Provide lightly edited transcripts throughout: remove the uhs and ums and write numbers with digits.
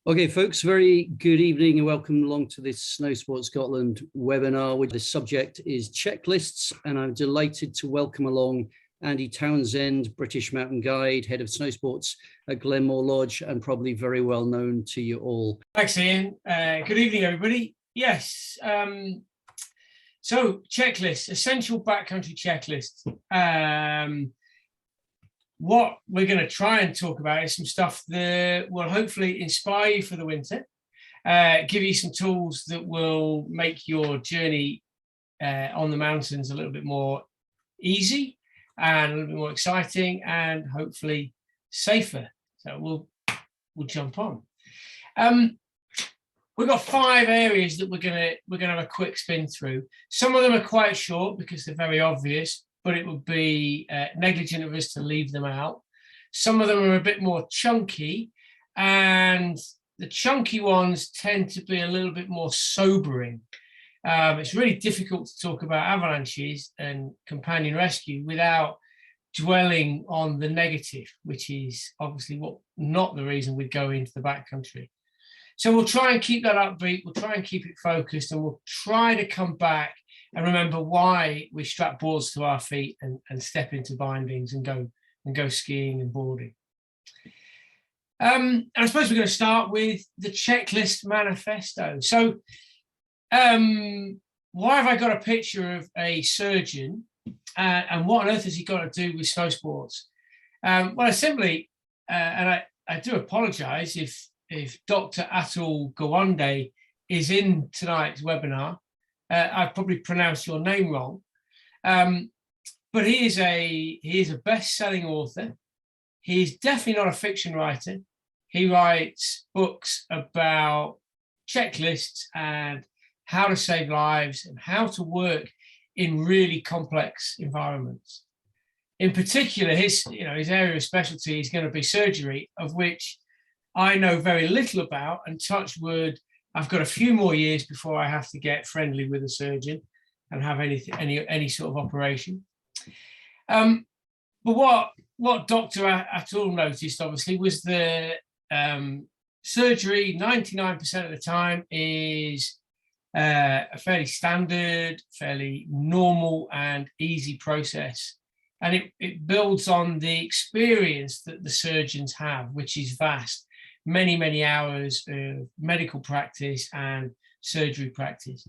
Okay, folks, very good evening and welcome along to this Snow Sport Scotland webinar. With the subject is checklists, and I'm delighted to welcome along Andy Townsend, British mountain guide, head of snow sports at Glenmore Lodge, and probably very well known to you all. Thanks, Ian. Good evening, everybody. Yes, so checklists, essential backcountry checklists. What we're going to try and talk about is some stuff that will hopefully inspire you for the winter, give you some tools that will make your journey on the mountains a little bit more easy and a little bit more exciting and hopefully safer. So we'll jump on. We've got 5 areas that we're gonna have a quick spin through. Some of them are quite short because they're very obvious, but it would be negligent of us to leave them out. Some of them are a bit more chunky, and the chunky ones tend to be a little bit more sobering. It's really difficult to talk about avalanches and companion rescue without dwelling on the negative, which is obviously not the reason we'd go into the backcountry. So we'll try and keep that upbeat, we'll try and keep it focused, and we'll try to come back and remember why we strap boards to our feet and step into bindings and go skiing and boarding. And I suppose we're going to start with the checklist manifesto. So why have I got a picture of a surgeon and what on earth has he got to do with snow sports? Well, simply, and I do apologise if Dr. Atul Gawande is in tonight's webinar. I've probably pronounced your name wrong, but he is a best-selling author. He's definitely not a fiction writer. He writes books about checklists and how to save lives and how to work in really complex environments. In particular, his area of specialty is going to be surgery, of which I know very little about, and touch wood, I've got a few more years before I have to get friendly with a surgeon and have any sort of operation. But what Dr. Atul noticed, obviously, was the surgery 99% of the time is a fairly standard, fairly normal and easy process. And it builds on the experience that the surgeons have, which is vast. Many hours of medical practice and surgery practice.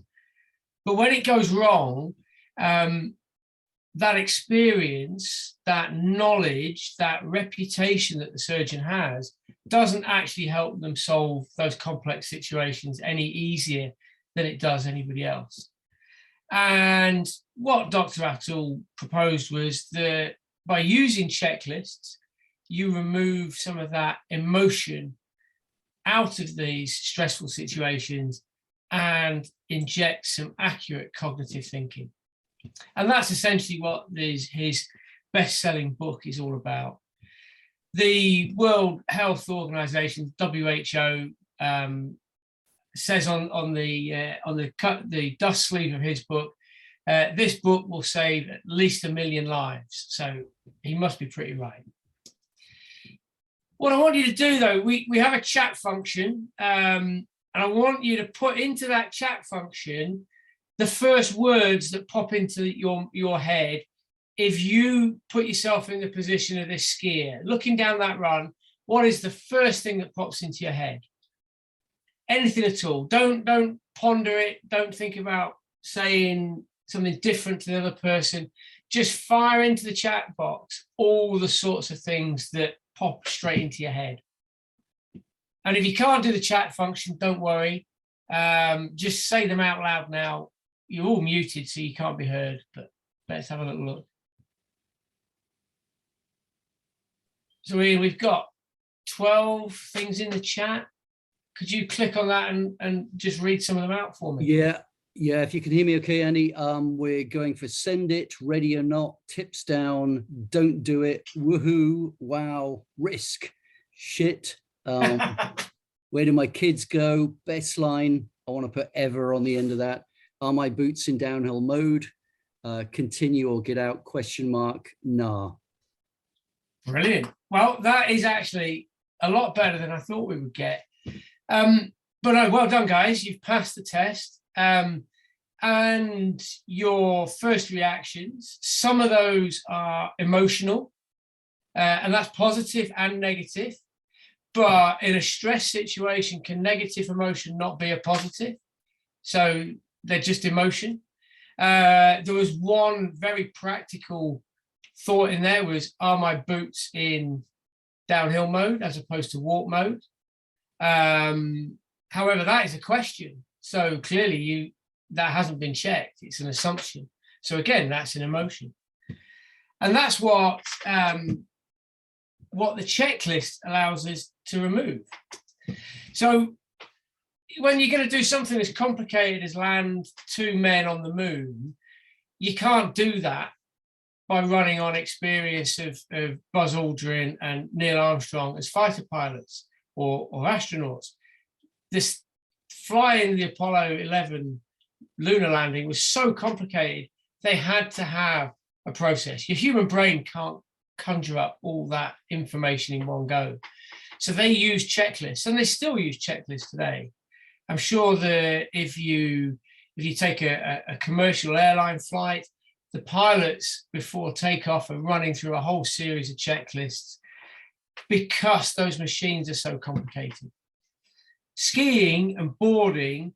But when it goes wrong, that experience, that knowledge, that reputation that the surgeon has doesn't actually help them solve those complex situations any easier than it does anybody else. And what Dr. Atul proposed was that by using checklists, you remove some of that emotion out of these stressful situations and inject some accurate cognitive thinking. And that's essentially what his best-selling book is all about. The World Health Organization, WHO, says on the dust sleeve of his book, this book will save at least 1 million lives. So he must be pretty right. What I want you to do, though, we have a chat function, and I want you to put into that chat function the first words that pop into your head if you put yourself in the position of this skier. Looking down that run, what is the first thing that pops into your head? Anything at all. Don't ponder it. Don't think about saying something different to the other person. Just fire into the chat box all the sorts of things that pop straight into your head. And if you can't do the chat function, don't worry. Just say them out loud now. You're all muted, so you can't be heard, but let's have a little look. So Ian, we've got 12 things in the chat. Could you click on that and just read some of them out for me? Yeah, if you can hear me okay, Andy. We're going for send it, ready or not, tips down, don't do it, woohoo, wow, risk, shit, where do my kids go, best line, I want to put ever on the end of that, are my boots in downhill mode, continue or get out, question mark, nah. Brilliant. Well, that is actually a lot better than I thought we would get. Well done, guys. You've passed the test. And your first reactions, some of those are emotional, and that's positive and negative. But in a stress situation, can negative emotion not be a positive? So they're just emotion. There was one very practical thought in there was, are my boots in downhill mode as opposed to walk mode? However, that is a question. So clearly that hasn't been checked. It's an assumption. So again, that's an emotion. And that's what the checklist allows us to remove. So when you're going to do something as complicated as land 2 men on the moon, you can't do that by running on experience of Buzz Aldrin and Neil Armstrong as fighter pilots or astronauts. This flying the Apollo 11 lunar landing was so complicated, they had to have a process. Your human brain can't conjure up all that information in one go. So they use checklists, and they still use checklists today. I'm sure that if you take a commercial airline flight, the pilots before takeoff are running through a whole series of checklists because those machines are so complicated. Skiing and boarding,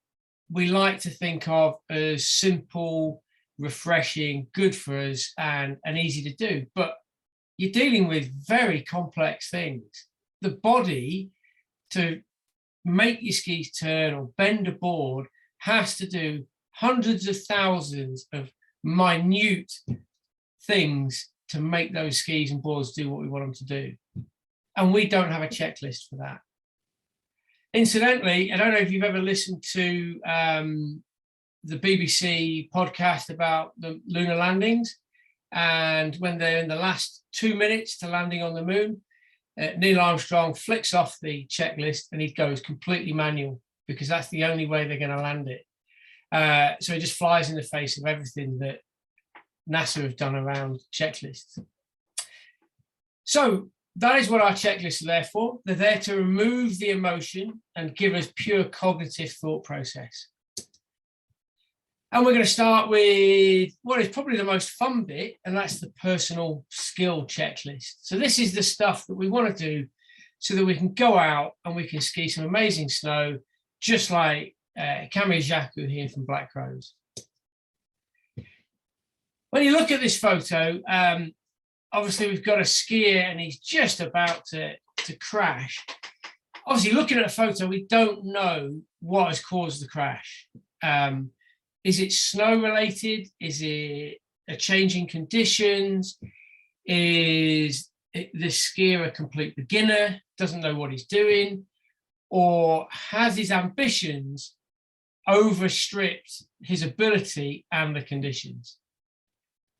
we like to think of as simple, refreshing, good for us, and easy to do. But you're dealing with very complex things. The body, to make your skis turn or bend a board, has to do hundreds of thousands of minute things to make those skis and boards do what we want them to do. And we don't have a checklist for that. Incidentally, I don't know if you've ever listened to the BBC podcast about the lunar landings, and when they're in the last 2 minutes to landing on the moon, Neil Armstrong flicks off the checklist and he goes completely manual because that's the only way they're going to land it. So he just flies in the face of everything that NASA have done around checklists. So that is what our checklists are there for. They're there to remove the emotion and give us pure cognitive thought process. And we're going to start with what is probably the most fun bit, and that's the personal skill checklist. So this is the stuff that we want to do so that we can go out and we can ski some amazing snow, just like Camille Jacou here from Black Crows. When you look at this photo, obviously we've got a skier and he's just about to crash. Obviously, looking at a photo, we don't know what has caused the crash. Is it snow related? Is it a change in conditions? Is the skier a complete beginner, doesn't know what he's doing? Or has his ambitions overstripped his ability and the conditions?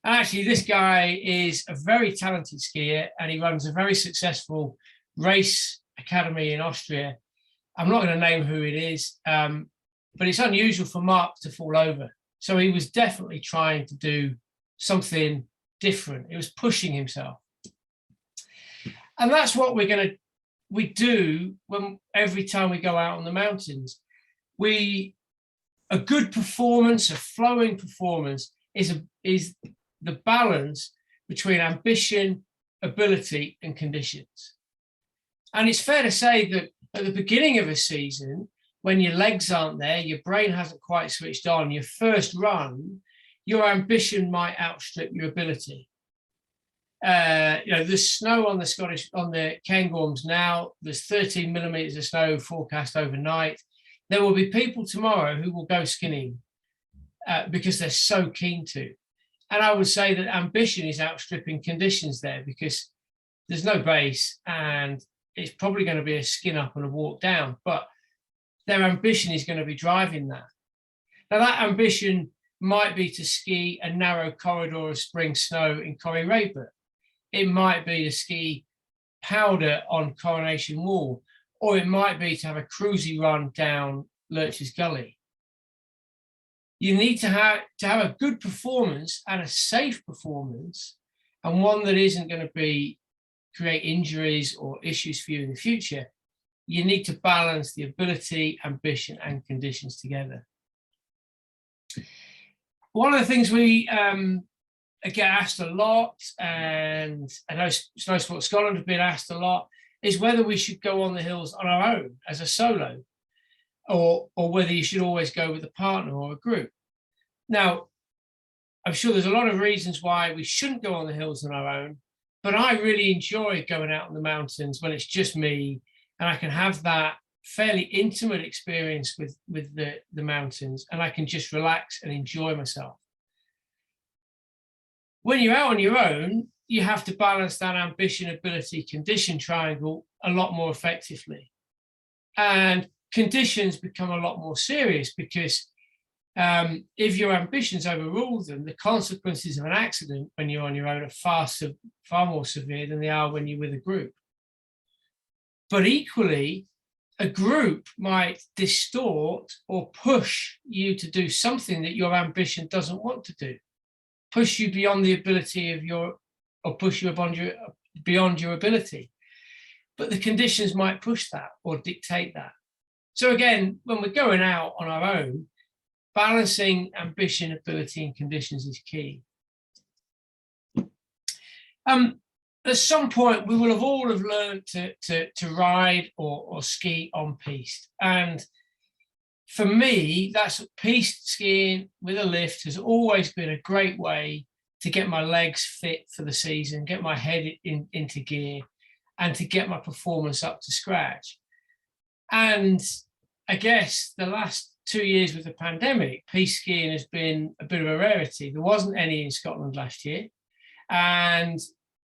And actually, this guy is a very talented skier and he runs a very successful race academy in Austria. I'm not going to name who it is, but it's unusual for Mark to fall over. So he was definitely trying to do something different. He was pushing himself. And that's what we do when every time we go out on the mountains. A good performance, a flowing performance is the balance between ambition, ability, and conditions. And it's fair to say that at the beginning of a season, when your legs aren't there, your brain hasn't quite switched on, your first run, your ambition might outstrip your ability. There's snow on the Cairngorms now. There's 13 millimeters of snow forecast overnight. There will be people tomorrow who will go skinning because they're so keen to. And I would say that ambition is outstripping conditions there because there's no base and it's probably going to be a skin up and a walk down, but their ambition is going to be driving that. Now that ambition might be to ski a narrow corridor of spring snow in Corrie Raybert. It might be to ski powder on Coronation Wall, or it might be to have a cruisy run down Lurch's Gully. You need to have a good performance and a safe performance, and one that isn't going to create injuries or issues for you in the future. you need to balance the ability, ambition, and conditions together. One of the things we get asked a lot, and I know Snow Sports Scotland have been asked a lot, is whether we should go on the hills on our own as a solo, or whether you should always go with a partner or a group. Now, I'm sure there's a lot of reasons why we shouldn't go on the hills on our own, but I really enjoy going out in the mountains when it's just me, and I can have that fairly intimate experience with the mountains, and I can just relax and enjoy myself. When you're out on your own, you have to balance that ambition, ability, condition triangle a lot more effectively. And conditions become a lot more serious, because if your ambitions overrule them, the consequences of an accident when you're on your own are far more severe than they are when you're with a group. But equally, a group might distort or push you to do something that your ambition doesn't want to do, push you beyond the ability of or push you beyond your ability. But the conditions might push that or dictate that. So again, when we're going out on our own, balancing ambition, ability, and conditions is key. At some point, we will have all learned to ride or ski on piste. And for me, that's piste skiing with a lift has always been a great way to get my legs fit for the season, get my head into gear, and to get my performance up to scratch. And I guess the last 2 years with the pandemic, piste skiing has been a bit of a rarity. There wasn't any in Scotland last year, and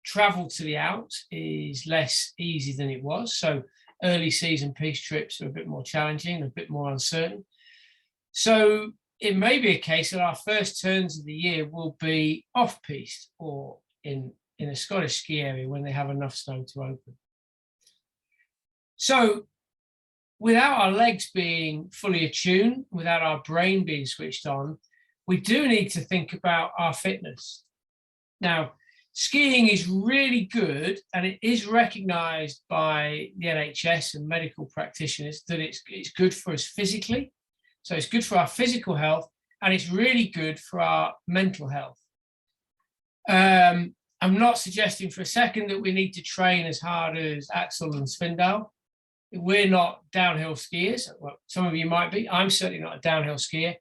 travel to the Alps is less easy than it was. So early season piste trips are a bit more challenging, a bit more uncertain. So it may be a case that our first turns of the year will be off piste or in a Scottish ski area when they have enough snow to open. So without our legs being fully attuned, without our brain being switched on, we do need to think about our fitness. Now, skiing is really good, and it is recognised by the NHS and medical practitioners that it's good for us physically. So it's good for our physical health, and it's really good for our mental health. I'm not suggesting for a second that we need to train as hard as Axel and Svindal. We're not downhill skiers. Well, some of you might be. I'm certainly not a downhill skier.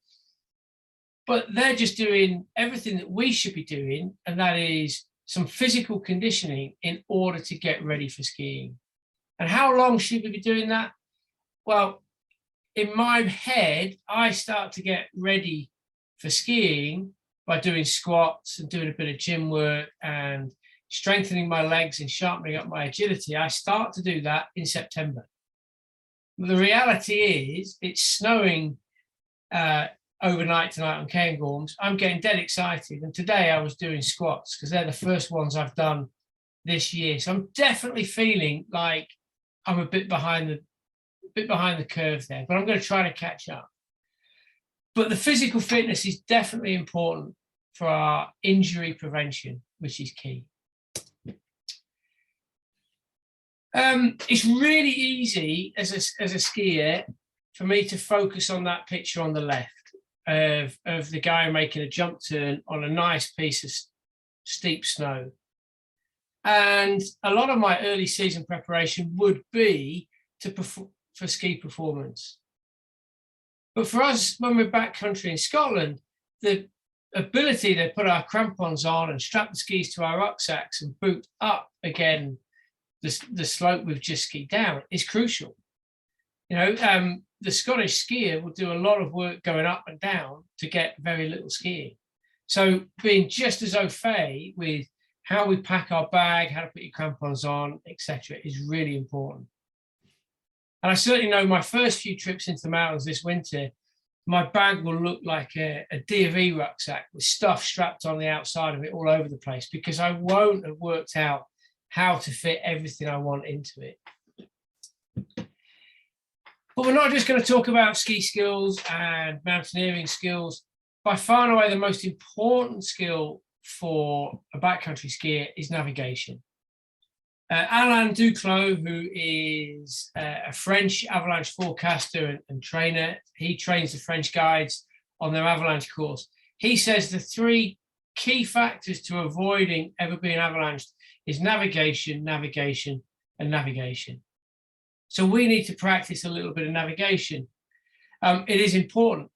But they're just doing everything that we should be doing, and that is some physical conditioning in order to get ready for skiing. And how long should we be doing that? Well, in my head, I start to get ready for skiing by doing squats and doing a bit of gym work and strengthening my legs and sharpening up my agility. I start to do that in September. The reality is it's snowing overnight tonight on Cairngorms. I'm getting dead excited, and today I was doing squats because they're the first ones I've done this year. So I'm definitely feeling like I'm a bit behind the curve there, but I'm going to try to catch up. But the physical fitness is definitely important for our injury prevention, which is key. It's really easy as a skier for me to focus on that picture on the left of the guy making a jump turn on a nice piece of steep snow. And a lot of my early season preparation would be for ski performance. But for us, when we're backcountry in Scotland, the ability to put our crampons on and strap the skis to our rucksacks and boot up again the slope we've just skied down is crucial. You know, the Scottish skier will do a lot of work going up and down to get very little skiing. So being just as au fait with how we pack our bag, how to put your crampons on, etc., is really important. And I certainly know my first few trips into the mountains this winter, my bag will look like a D&V rucksack with stuff strapped on the outside of it all over the place, because I won't have worked out how to fit everything I want into it. But we're not just going to talk about ski skills and mountaineering skills. By far and away, the most important skill for a backcountry skier is navigation. Alain Duclos, who is a French avalanche forecaster and trainer, he trains the French guides on their avalanche course. He says the three key factors to avoiding ever being avalanched is navigation, navigation, and navigation. So we need to practice a little bit of navigation. It is important.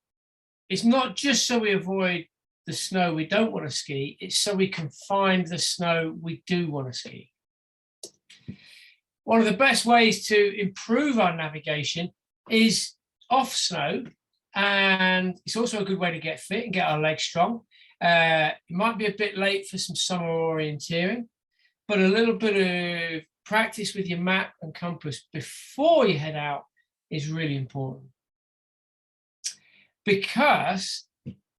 It's not just so we avoid the snow we don't want to ski, it's so we can find the snow we do want to ski. One of the best ways to improve our navigation is off snow, and it's also a good way to get fit and get our legs strong. It might be a bit late for some summer orienteering, but a little bit of practice with your map and compass before you head out is really important. Because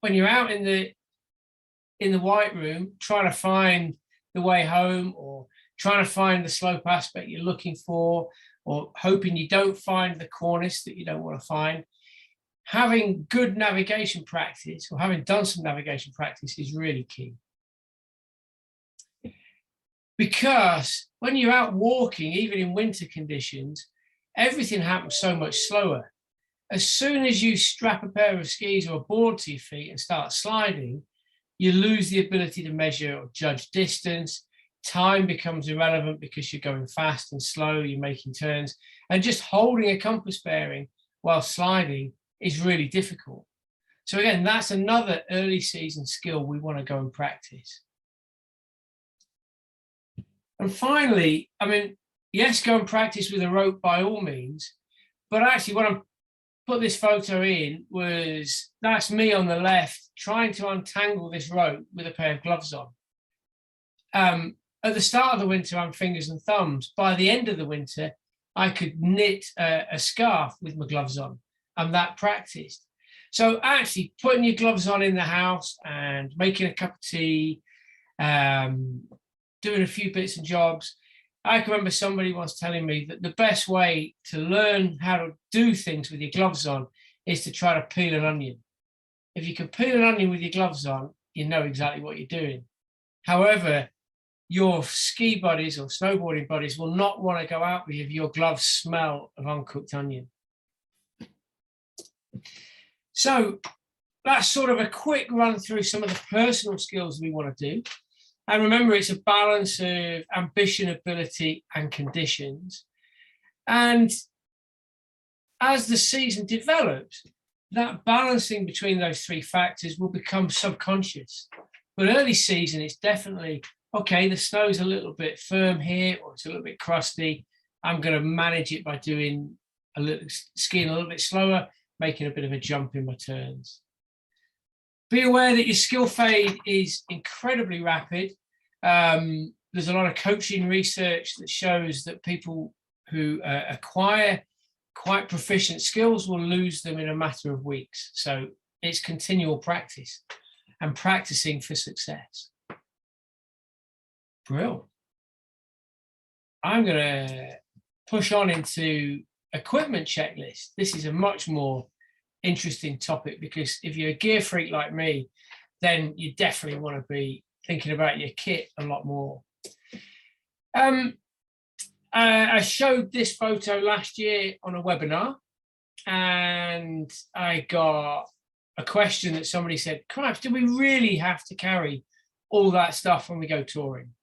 when you're out in the white room trying to find the way home, or trying to find the slope aspect you're looking for, or hoping you don't find the cornice that you don't want to find, having good navigation practice, or having done some navigation practice, is really key. Because when you're out walking, even in winter conditions, everything happens so much slower. As soon as you strap a pair of skis or a board to your feet and start sliding, you lose the ability to measure or judge distance. Time becomes irrelevant because you're going fast and slow, you're making turns, and just holding a compass bearing while sliding is really difficult. So again, that's another early season skill we want to go and practice. And finally, I mean, yes, go and practice with a rope by all means, but actually what I'm put this photo in was, that's me on the left trying to untangle this rope with a pair of gloves on. At the start of the winter, I'm fingers and thumbs. By the end of the winter, I could knit a scarf with my gloves on. I'm that practiced. So actually putting your gloves on in the house and making a cup of tea, doing a few bits and jobs. I can remember somebody once telling me that the best way to learn how to do things with your gloves on is to try to peel an onion. If you can peel an onion with your gloves on, you know exactly what you're doing. However, your ski buddies or snowboarding buddies will not want to go out with you if your gloves smell of uncooked onion. So that's sort of a quick run through some of the personal skills we want to do. And remember, it's a balance of ambition, ability, and conditions. And as the season develops, that balancing between those three factors will become subconscious. But early season, it's definitely, okay, the snow's a little bit firm here, or it's a little bit crusty. I'm going to manage it by doing skiing a little bit slower, making a bit of a jump in my turns. Be aware that your skill fade is incredibly rapid. There's a lot of coaching research that shows that people who acquire quite proficient skills will lose them in a matter of weeks. So it's continual practice and practicing for success. Brilliant. I'm going to push on into equipment checklist. This is a much more interesting topic, because if you're a gear freak like me, then you definitely want to be thinking about your kit a lot more. I showed this photo last year on a webinar, and I got a question that somebody said, "Cripes, do we really have to carry all that stuff when we go touring?"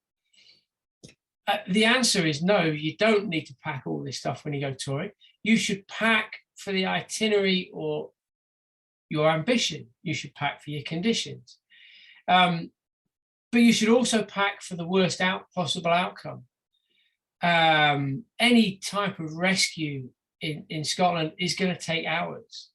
The answer is no, you don't need to pack all this stuff when you go touring. You should pack for the itinerary or your ambition. You should pack for your conditions. But you should also pack for the worst possible outcome. Any type of rescue in Scotland is going to take hours.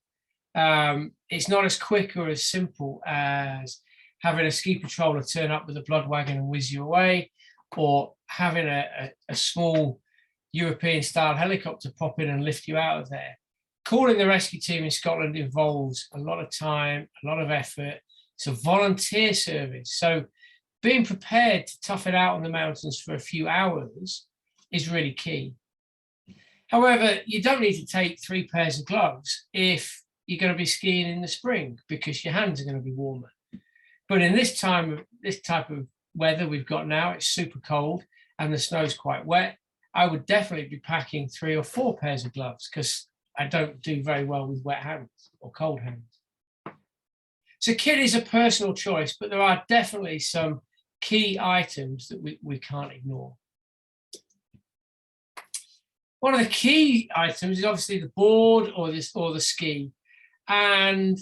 It's not as quick or as simple as having a ski patroller turn up with a blood wagon and whiz you away, or having a small European-style helicopter pop in and lift you out of there. Calling the rescue team in Scotland involves a lot of time, a lot of effort. It's a volunteer service. So being prepared to tough it out on the mountains for a few hours is really key. However, you don't need to take 3 pairs of gloves if you're going to be skiing in the spring, because your hands are going to be warmer. But in this type of weather we've got now, it's super cold, and the snow's quite wet, I would definitely be packing 3 or 4 pairs of gloves, because I don't do very well with wet hands or cold hands. So kit is a personal choice, but there are definitely some key items that we can't ignore. One of the key items is obviously the board or the ski. And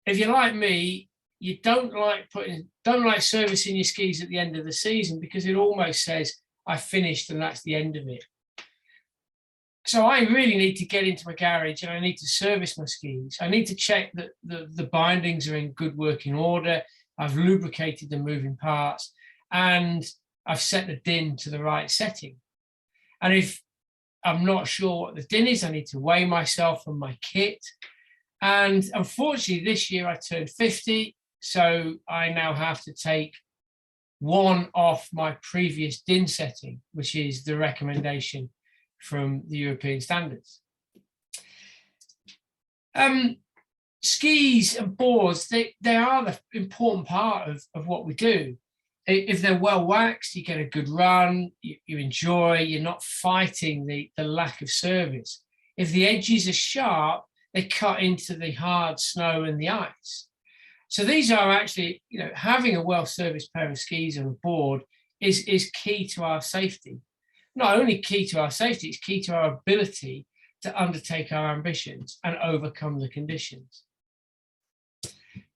if you're like me, you don't like servicing your skis at the end of the season, because it almost says I finished and that's the end of it. So I really need to get into my garage and I need to service my skis. I need to check that the bindings are in good working order. I've lubricated the moving parts and I've set the din to the right setting. And if I'm not sure what the din is, I need to weigh myself and my kit. And unfortunately, this year I turned 50, so I now have to take one off my previous din setting, which is the recommendation from the European standards. Skis and boards, they are the important part of what we do. If they're well waxed, you get a good run, you enjoy, you're not fighting the lack of service. If the edges are sharp, they cut into the hard snow and the ice. So these are actually, having a well-serviced pair of skis and a board is key to our safety. Not only key to our safety, it's key to our ability to undertake our ambitions and overcome the conditions.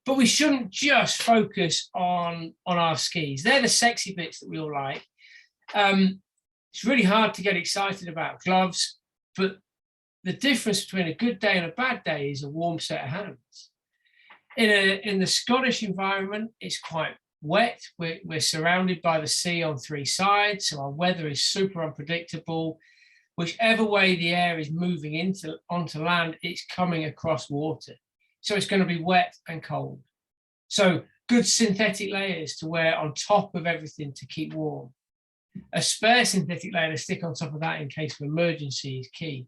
But we shouldn't just focus on our skis. They're the sexy bits that we all like. It's really hard to get excited about gloves, but the difference between a good day and a bad day is a warm set of hands. In the Scottish environment, it's quite wet. We're surrounded by the sea on 3 sides, so our weather is super unpredictable. Whichever way the air is moving onto land, it's coming across water. So it's going to be wet and cold. So good synthetic layers to wear on top of everything to keep warm. A spare synthetic layer to stick on top of that in case of emergency is key.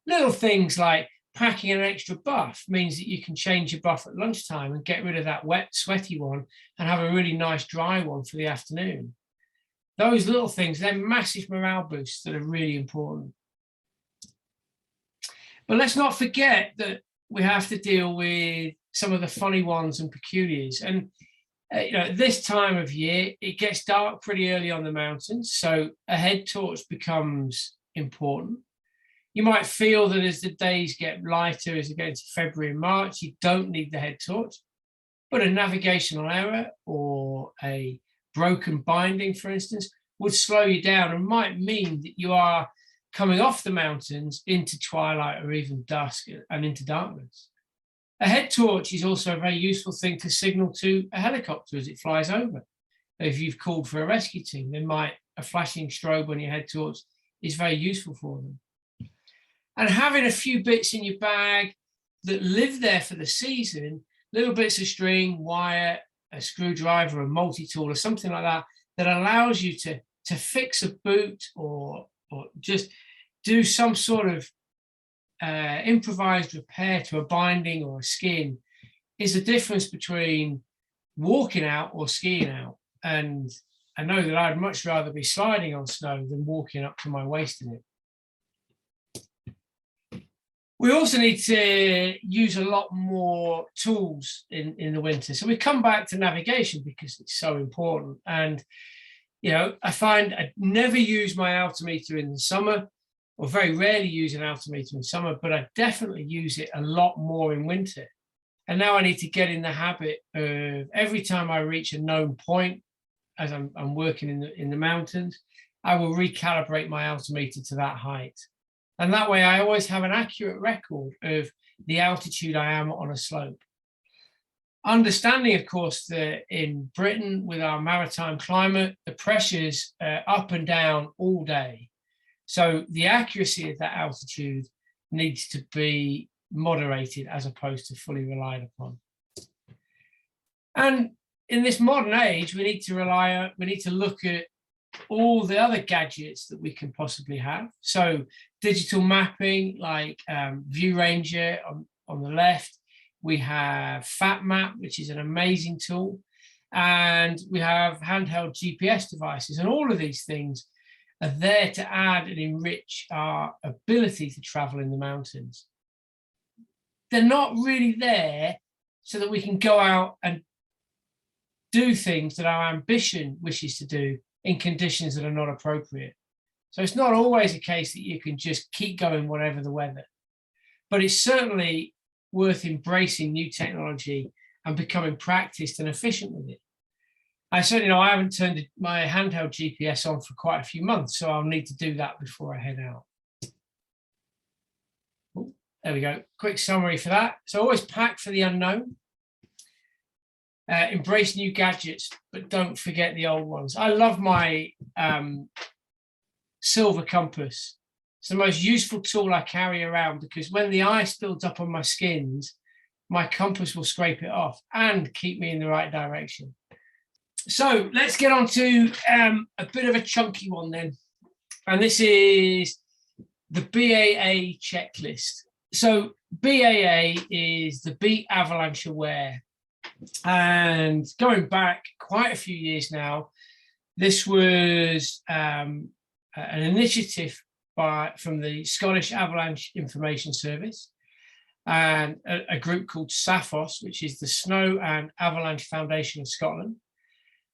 Little things like packing an extra buff means that you can change your buff at lunchtime and get rid of that wet, sweaty one and have a really nice dry one for the afternoon. Those little things, they're massive morale boosts that are really important. But let's not forget that we have to deal with some of the funny ones and peculiars. And this time of year, it gets dark pretty early on the mountains, so a head torch becomes important. You might feel that as the days get lighter, as we get into February and March, you don't need the head torch, but a navigational error or a broken binding, for instance, would slow you down and might mean that you are coming off the mountains into twilight or even dusk and into darkness. A head torch is also a very useful thing to signal to a helicopter as it flies over. If you've called for a rescue team, a flashing strobe on your head torch is very useful for them. And having a few bits in your bag that live there for the season, little bits of string, wire, a screwdriver, a multi-tool or something like that, that allows you to fix a boot or just do some sort of improvised repair to a binding or a skin, is the difference between walking out or skiing out. And I know that I'd much rather be sliding on snow than walking up to my waist in it. We also need to use a lot more tools in the winter. So we come back to navigation because it's so important. And, I find I never use my altimeter in the summer, or very rarely use an altimeter in summer, but I definitely use it a lot more in winter. And now I need to get in the habit of every time I reach a known point, as I'm working in the mountains, I will recalibrate my altimeter to that height. And that way I always have an accurate record of the altitude I am on a slope. Understanding, of course, that in Britain, with our maritime climate, the pressure's up and down all day. So the accuracy of that altitude needs to be moderated as opposed to fully relied upon. And in this modern age, we need to look at all the other gadgets that we can possibly have. So digital mapping like View Ranger on the left. We have FatMap, which is an amazing tool. and we have handheld GPS devices, and all of these things are there to add and enrich our ability to travel in the mountains. They're not really there so that we can go out and do things that our ambition wishes to do in conditions that are not appropriate. So it's not always a case that you can just keep going whatever the weather, but it's certainly worth embracing new technology and becoming practiced and efficient with it. I certainly know I haven't turned my handheld GPS on for quite a few months, so I'll need to do that before I head out. Ooh, there we go. Quick summary for that. So always pack for the unknown. Embrace new gadgets, but don't forget the old ones. I love my silver compass. It's the most useful tool I carry around, because when the ice builds up on my skins, my compass will scrape it off and keep me in the right direction. So let's get on to a bit of a chunky one then. And this is the BAA checklist. So BAA is the Be Avalanche Aware. And going back quite a few years now, this was an initiative from the Scottish Avalanche Information Service and a group called SAFOS, which is the Snow and Avalanche Foundation of Scotland.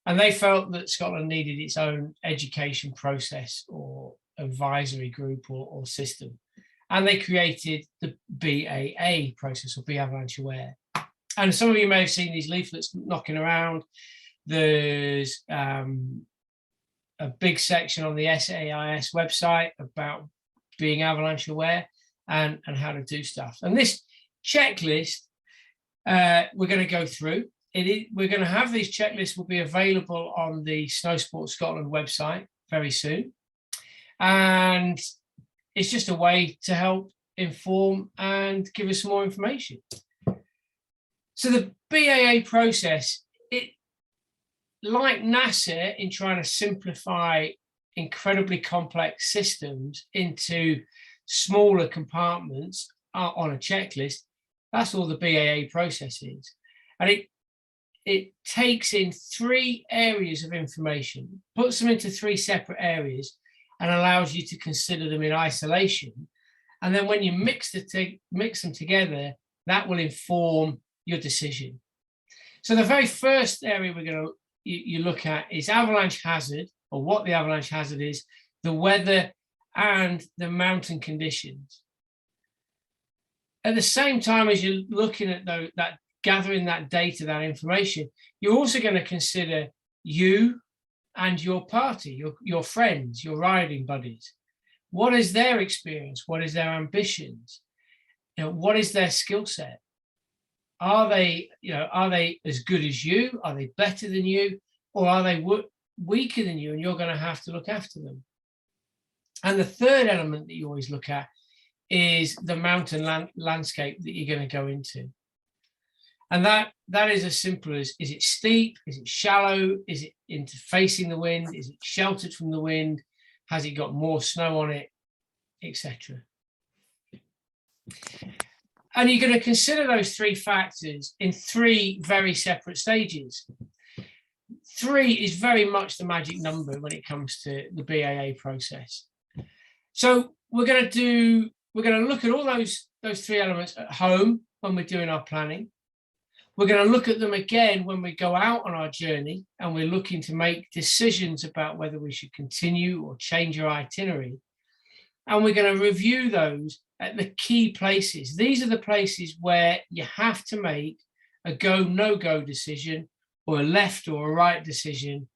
And they felt that Scotland needed its own education process or advisory group or system. And they created the BAA process, or Be Avalanche Aware. And some of you may have seen these leaflets knocking around. There's a big section on the SAIS website about being avalanche aware and how to do stuff. And this checklist, we're going to go through. We're going to have these checklists will be available on the Snow Sports Scotland website very soon. And it's just a way to help inform and give us more information. So the BAA process, like NASA in trying to simplify incredibly complex systems into smaller compartments on a checklist, that's all the BAA process is. And it takes in 3 areas of information, puts them into 3 separate areas, and allows you to consider them in isolation. And then when you mix them together, that will inform your decision. So the very first area you look at is avalanche hazard, or what the avalanche hazard is, the weather, and the mountain conditions. At the same time as you're looking at gathering that data, that information, you're also going to consider you and your party, your friends, your riding buddies. What is their experience? What is their ambitions? What is their skill set? Are they as good as you? Are they better than you? Or are they weaker than you, and you're going to have to look after them? And the third element that you always look at is the mountain landscape that you're going to go into. And that is as simple as, is it steep? Is it shallow? Is it facing the wind? Is it sheltered from the wind? Has it got more snow on it, etc.? And you're going to consider those 3 factors in 3 very separate stages. 3 is very much the magic number when it comes to the BAA process. So we're going to look at all those 3 elements at home when we're doing our planning. We're going to look at them again when we go out on our journey and we're looking to make decisions about whether we should continue or change our itinerary. And we're going to review those at the key places. These are the places where you have to make a go, no-go decision, or a left or a right decision.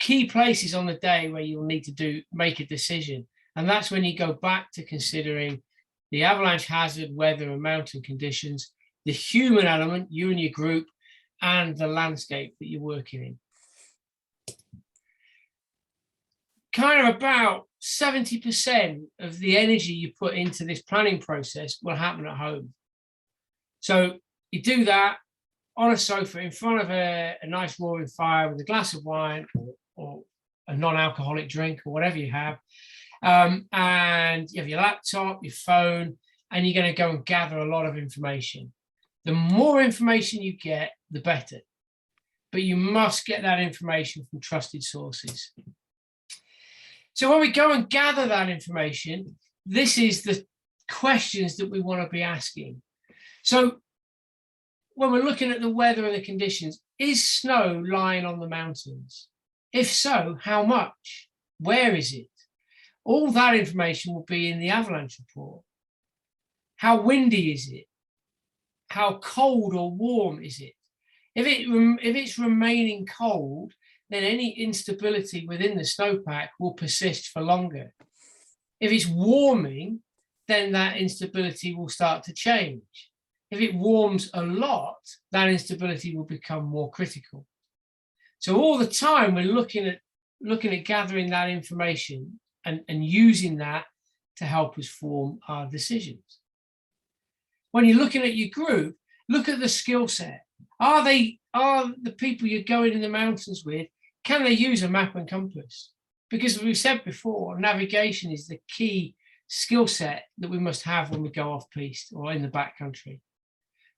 Key places on the day where you'll need to make a decision. And that's when you go back to considering the avalanche hazard, weather and mountain conditions, the human element, you and your group, and the landscape that you're working in. Kind of about 70% of the energy you put into this planning process will happen at home. So you do that on a sofa in front of a nice roaring fire with a glass of wine or a non-alcoholic drink or whatever you have. And you have your laptop, your phone, and you're going to go and gather a lot of information. The more information you get, the better. but you must get that information from trusted sources. So when we go and gather that information, this is the questions that we want to be asking. So when we're looking at the weather and the conditions, is snow lying on the mountains? If so, how much? Where is it? All that information will be in the avalanche report. How windy is it? How cold or warm is it? If it's remaining cold, then any instability within the snowpack will persist for longer. If it's warming, then that instability will start to change. If it warms a lot, that instability will become more critical. So all the time we're looking at gathering that information and using that to help us form our decisions. When you're looking at your group, look at the skill set. Are the people you're going in the mountains with, can they use a map and compass? Because as we've said before, navigation is the key skill set that we must have when we go off-piste or in the backcountry.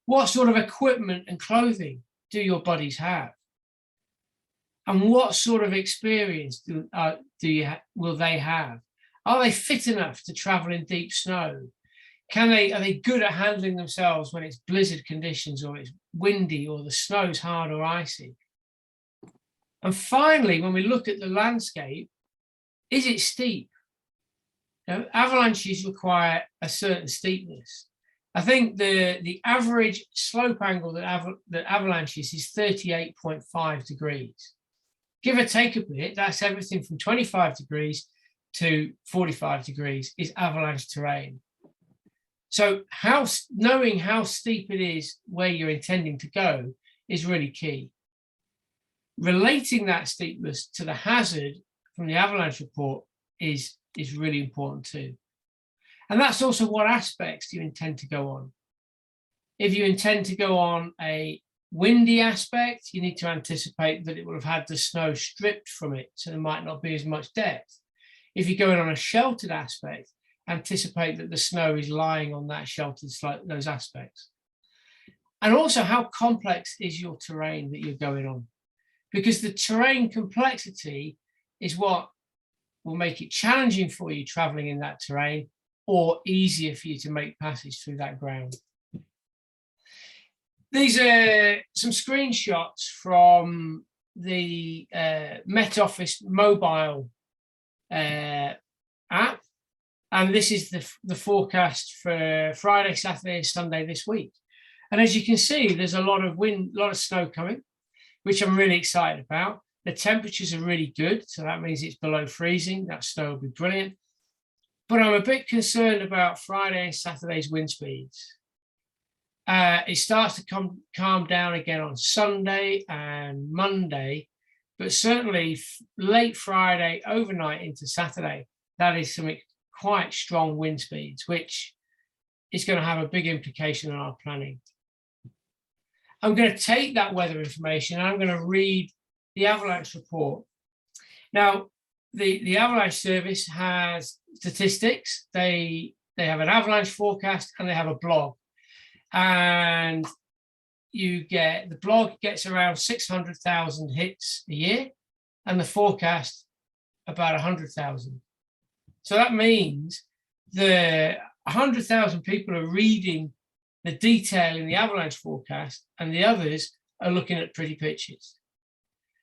What sort of equipment and clothing do your buddies have? And what sort of experience will they have? Are they fit enough to travel in deep snow? Are they good at handling themselves when it's blizzard conditions or it's windy or the snow's hard or icy? And finally, when we look at the landscape, is it steep? Now, avalanches require a certain steepness. I think the average slope angle that avalanches is 38.5 degrees. Give or take a bit, that's everything from 25 degrees to 45 degrees is avalanche terrain. So knowing how steep it is where you're intending to go is really key. Relating that steepness to the hazard from the avalanche report is really important too. And that's also what aspects do you intend to go on. If you intend to go on a windy aspect, you need to anticipate that it will have had the snow stripped from it, so there might not be as much depth. If you're going on a sheltered aspect, anticipate that the snow is lying on that sheltered those aspects. And also, how complex is your terrain that you're going on? Because the terrain complexity is what will make it challenging for you traveling in that terrain or easier for you to make passage through that ground. These are some screenshots from the Met Office mobile app. And this is the forecast for Friday, Saturday, Sunday this week. And as you can see, there's a lot of wind, a lot of snow coming, which I'm really excited about. The temperatures are really good, so that means it's below freezing. That snow will be brilliant. But I'm a bit concerned about Friday and Saturday's wind speeds. It starts to calm down again on Sunday and Monday, but certainly late Friday, overnight into Saturday, that is some quite strong wind speeds, which is going to have a big implication on our planning. I'm going to take that weather information and I'm going to read the avalanche report. Now, the avalanche service has statistics. They have an avalanche forecast and they have a blog. And the blog gets around 600,000 hits a year and the forecast about 100,000. So that means the 100,000 people are reading the detail in the avalanche forecast and the others are looking at pretty pictures.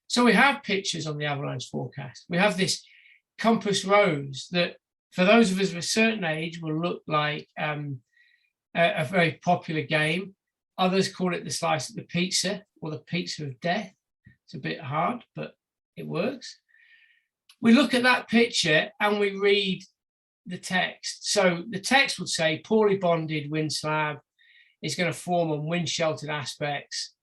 So we have pictures on the avalanche forecast. We have this compass rose that for those of us of a certain age will look like a very popular game. Others call it the slice of the pizza or the pizza of death. It's a bit hard, but it works. We look at that picture and we read the text. So the text would say poorly bonded wind slab is going to form on wind sheltered aspects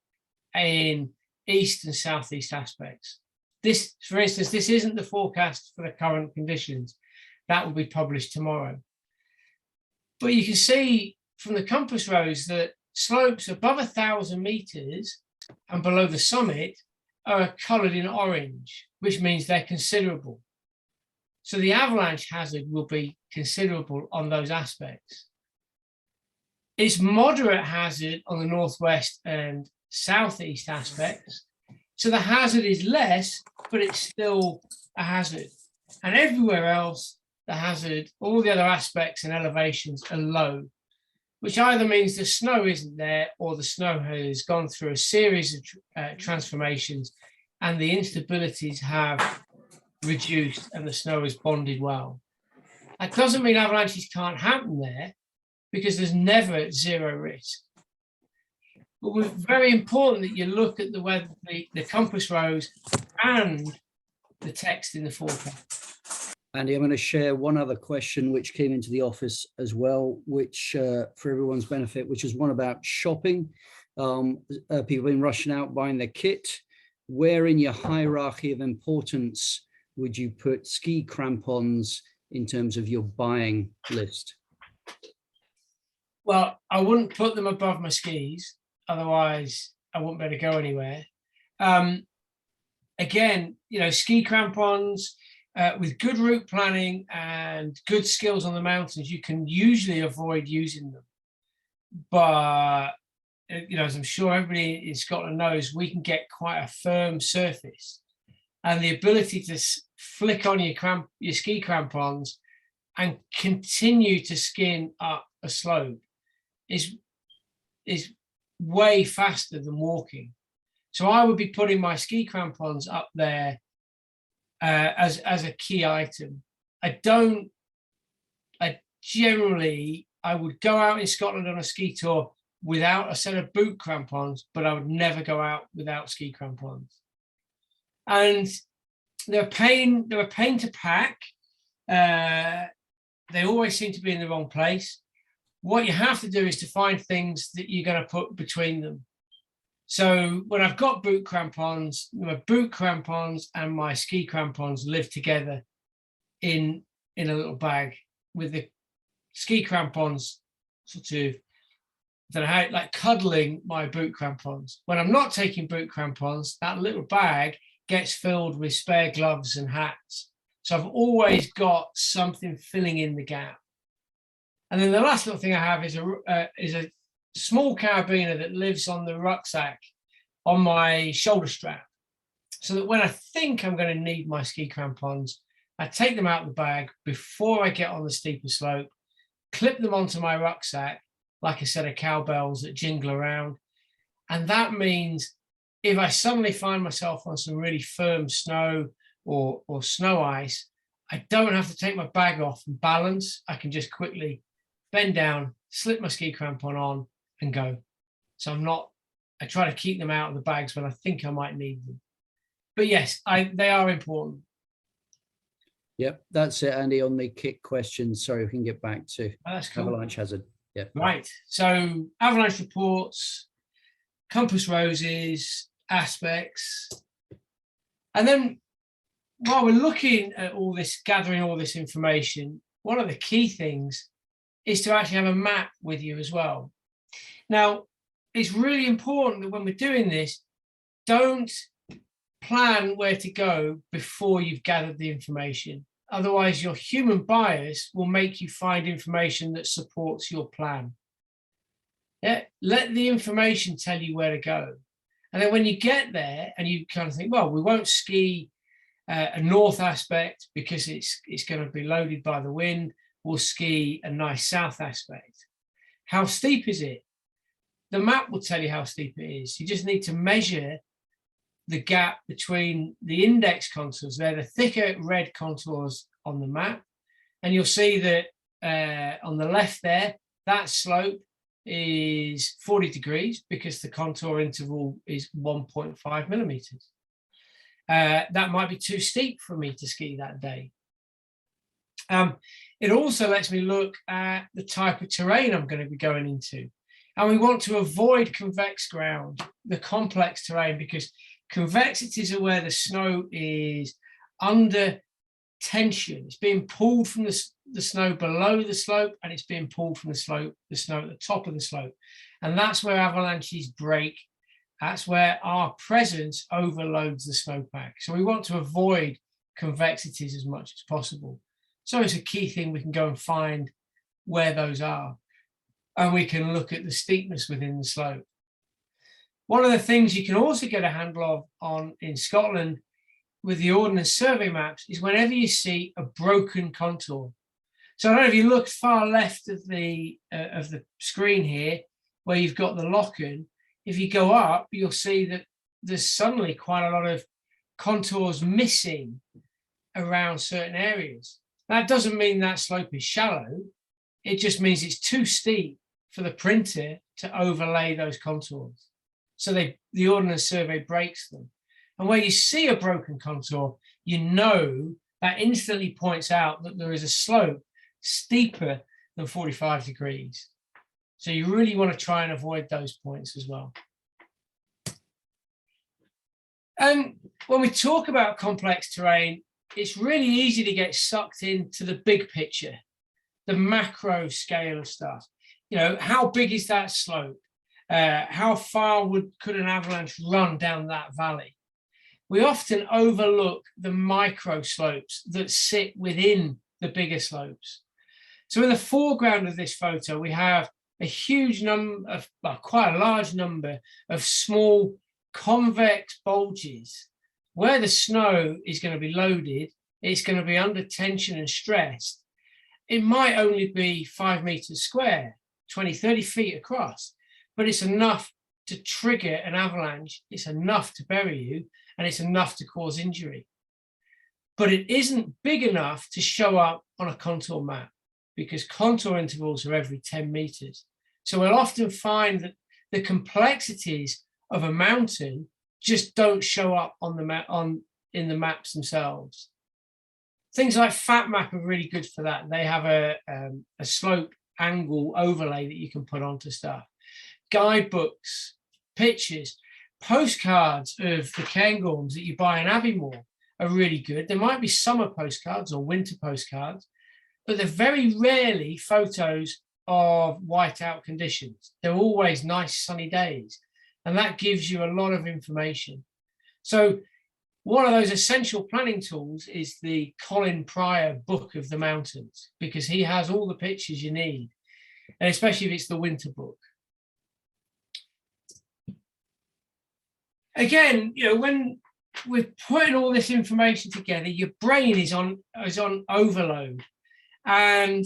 in east and southeast aspects. This, for instance, this isn't the forecast for the current conditions. That will be published tomorrow. But you can see from the compass rose that slopes above 1,000 meters and below the summit are colored in orange, which means they're considerable. So the avalanche hazard will be considerable on those aspects. It's moderate hazard on the northwest and southeast aspects. So the hazard is less, but it's still a hazard. And everywhere else, the hazard, all the other aspects and elevations are low, which either means the snow isn't there or the snow has gone through a series of transformations and the instabilities have reduced and the snow is bonded well. That doesn't mean avalanches can't happen there, because there's never zero risk. But it's very important that you look at the weather, the compass rose and the text in the forecast. Andy, I'm going to share one other question which came into the office as well, which for everyone's benefit, which is one about shopping. People have been rushing out buying their kit. Where in your hierarchy of importance would you put ski crampons in terms of your buying list? Well, I wouldn't put them above my skis, otherwise I wouldn't be able to go anywhere. Again, ski crampons, with good route planning and good skills on the mountains, you can usually avoid using them. But, as I'm sure everybody in Scotland knows, we can get quite a firm surface. And the ability to flick on your ski crampons and continue to skin up a slope is way faster than walking. So I would be putting my ski crampons up there as a key item. I would go out in Scotland on a ski tour without a set of boot crampons, but I would never go out without ski crampons. And they're a pain to pack. They always seem to be in the wrong place. What you have to do is to find things that you're going to put between them. So when I've got boot crampons, my boot crampons and my ski crampons live together in a little bag, with the ski crampons sort of, I don't know how, like cuddling my boot crampons. When I'm not taking boot crampons, that little bag gets filled with spare gloves and hats. So I've always got something filling in the gap. And then the last little thing I have is a small carabiner that lives on the rucksack on my shoulder strap, so that when I think I'm going to need my ski crampons, I take them out of the bag before I get on the steeper slope, clip them onto my rucksack like a set of cowbells that jingle around. And that means if I suddenly find myself on some really firm snow or snow ice, I don't have to take my bag off and balance. I can just quickly bend down, slip my ski crampon on and go. So I try to keep them out of the bags when I think I might need them. But yes, they are important. Yep, that's it, Andy, on the kit questions. Sorry, we can get back to That's cool. avalanche hazard. Yeah. Right. So avalanche reports, compass roses, aspects. And then while we're looking at all this, gathering all this information, one of the key things is to actually have a map with you as well. Now, it's really important that when we're doing this, don't plan where to go before you've gathered the information. Otherwise, your human bias will make you find information that supports your plan. Yeah? Let the information tell you where to go. And then when you get there and you kind of think, well, we won't ski a north aspect because it's going to be loaded by the wind. We'll ski a nice south aspect. How steep is it? The map will tell you how steep it is. You just need to measure the gap between the index contours. They're the thicker red contours on the map. And you'll see that on the left there, that slope is 40 degrees because the contour interval is 1.5 millimeters. That might be too steep for me to ski that day. It also lets me look at the type of terrain I'm going to be going into. And we want to avoid convex ground, the complex terrain, because convexities are where the snow is under tension. It's being pulled from the snow below the slope, and it's being pulled from the snow at the top of the slope. And that's where avalanches break. That's where our presence overloads the snowpack. So we want to avoid convexities as much as possible. So it's a key thing. We can go and find where those are. And we can look at the steepness within the slope. One of the things you can also get a handle of in Scotland with the Ordnance Survey maps is whenever you see a broken contour. So I don't know if you look far left of the screen here, where you've got the Lochen. If you go up, you'll see that there's suddenly quite a lot of contours missing around certain areas. That doesn't mean that slope is shallow. It just means it's too steep for the printer to overlay those contours. So the Ordnance Survey breaks them. And where you see a broken contour, you know that instantly points out that there is a slope steeper than 45 degrees. So you really want to try and avoid those points as well. And when we talk about complex terrain, it's really easy to get sucked into the big picture, the macro scale of stuff. You know, how big is that slope? How far could an avalanche run down that valley? We often overlook the micro slopes that sit within the bigger slopes. So in the foreground of this photo, we have a huge number of, well, quite a large number of small convex bulges. Where the snow is going to be loaded, it's going to be under tension and stressed. It might only be 5 meters square, 20, 30 feet across, but it's enough to trigger an avalanche. It's enough to bury you, and it's enough to cause injury. But it isn't big enough to show up on a contour map, because contour intervals are every 10 meters. So we'll often find that the complexities of a mountain just don't show up on the map, in the maps themselves. Things like FatMap are really good for that. They have a slope angle overlay that you can put onto stuff. Guidebooks, pictures, postcards of the Cairngorms that you buy in Aviemore are really good. There might be summer postcards or winter postcards, but they're very rarely photos of whiteout conditions. They're always nice sunny days, and that gives you a lot of information. So one of those essential planning tools is the Colin Pryor Book of the Mountains, because he has all the pictures you need, and especially if it's the winter book. Again, you know, when we're putting all this information together, your brain is on overload, and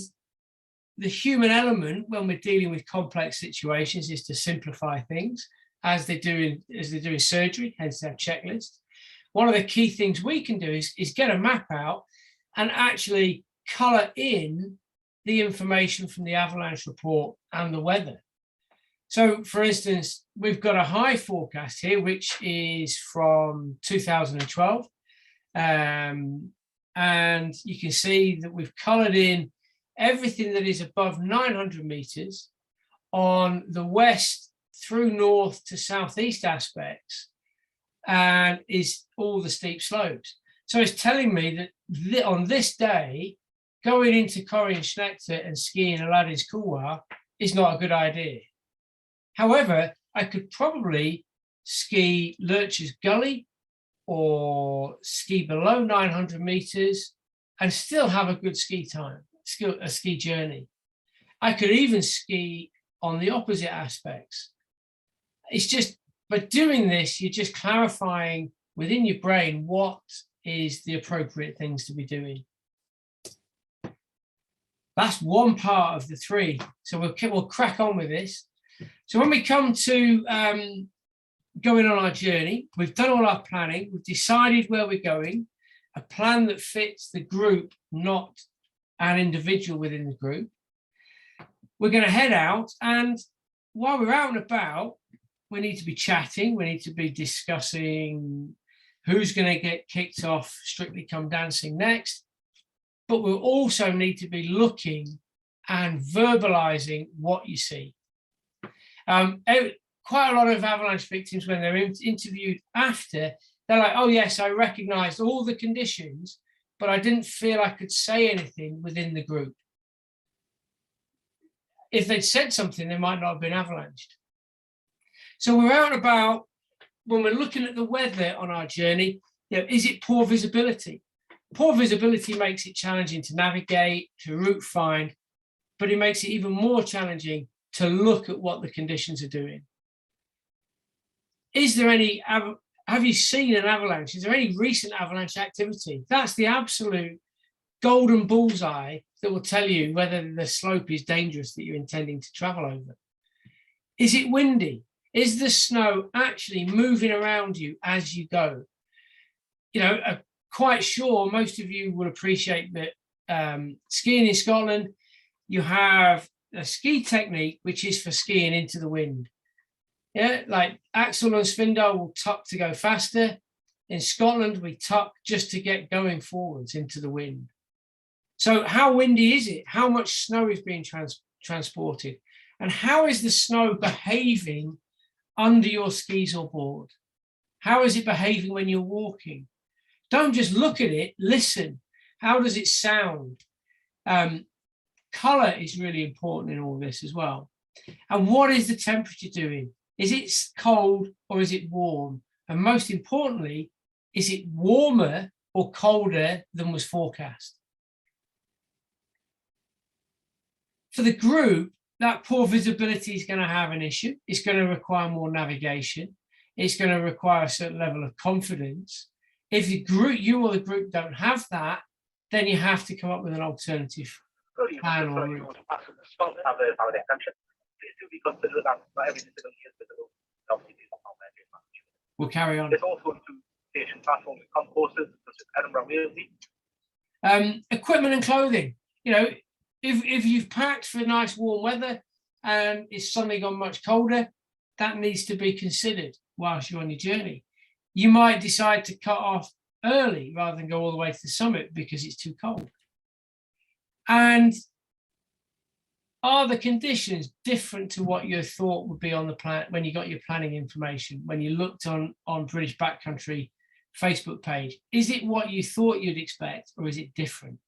the human element when we're dealing with complex situations is to simplify things, as they do in surgery, hence their checklist. One of the key things we can do is get a map out and actually color in the information from the avalanche report and the weather. So, for instance, we've got a high forecast here, which is from 2012. And you can see that we've colored in everything that is above 900 meters on the west through north to southeast aspects, and is all the steep slopes. So it's telling me that on this day, going into Corrien-Schnechter and skiing Aladdin's Couloir is not a good idea. However, I could probably ski Lurch's Gully or ski below 900 meters and still have a good ski time, a ski journey. I could even ski on the opposite aspects. It's just, by doing this, you're just clarifying within your brain what is the appropriate things to be doing. That's one part of the three. So we'll crack on with this. So when we come to going on our journey, we've done all our planning, we've decided where we're going, a plan that fits the group, not an individual within the group. We're going to head out, and while we're out and about, we need to be chatting, we need to be discussing who's going to get kicked off Strictly Come Dancing next, but we'll also need to be looking and verbalizing what you see. Quite a lot of avalanche victims, when they're interviewed after, they're like, oh yes, I recognized all the conditions, but I didn't feel I could say anything within the group. If they'd said something, they might not have been avalanched. So we're out and about. When we're looking at the weather on our journey, you know, is it poor visibility? Poor visibility makes it challenging to navigate, to route find, but it makes it even more challenging to look at what the conditions are doing. Is there any, have you seen an avalanche? Is there any recent avalanche activity? That's the absolute golden bullseye that will tell you whether the slope is dangerous that you're intending to travel over. Is it windy? Is the snow actually moving around you as you go? You know, I'm quite sure most of you will appreciate that skiing in Scotland, you have a ski technique which is for skiing into the wind. Yeah, like Axel and Svindal will tuck to go faster. In Scotland, we tuck just to get going forwards into the wind. So how windy is it? How much snow is being transported? And how is the snow behaving under your skis or board? How is it behaving when you're walking? Don't just look at it, listen. How does it sound? Color is really important in all this as well. And what is the temperature doing? Is it cold or is it warm? And most importantly, is it warmer or colder than was forecast? For the group, that poor visibility is going to have an issue. It's going to require more navigation. It's going to require a certain level of confidence. If the group, you or the group don't have that, then you have to come up with an alternative plan or route. We'll carry on. There's also include station platforms and concourses such as Edinburgh Railway. Equipment and clothing. You know, if you've packed for nice warm weather and it's suddenly gone much colder, that needs to be considered whilst you're on your journey. You might decide to cut off early rather than go all the way to the summit because it's too cold. And are the conditions different to what you thought would be on the plan when you got your planning information, when you looked on British Backcountry Facebook page? Is it what you thought you'd expect or is it different?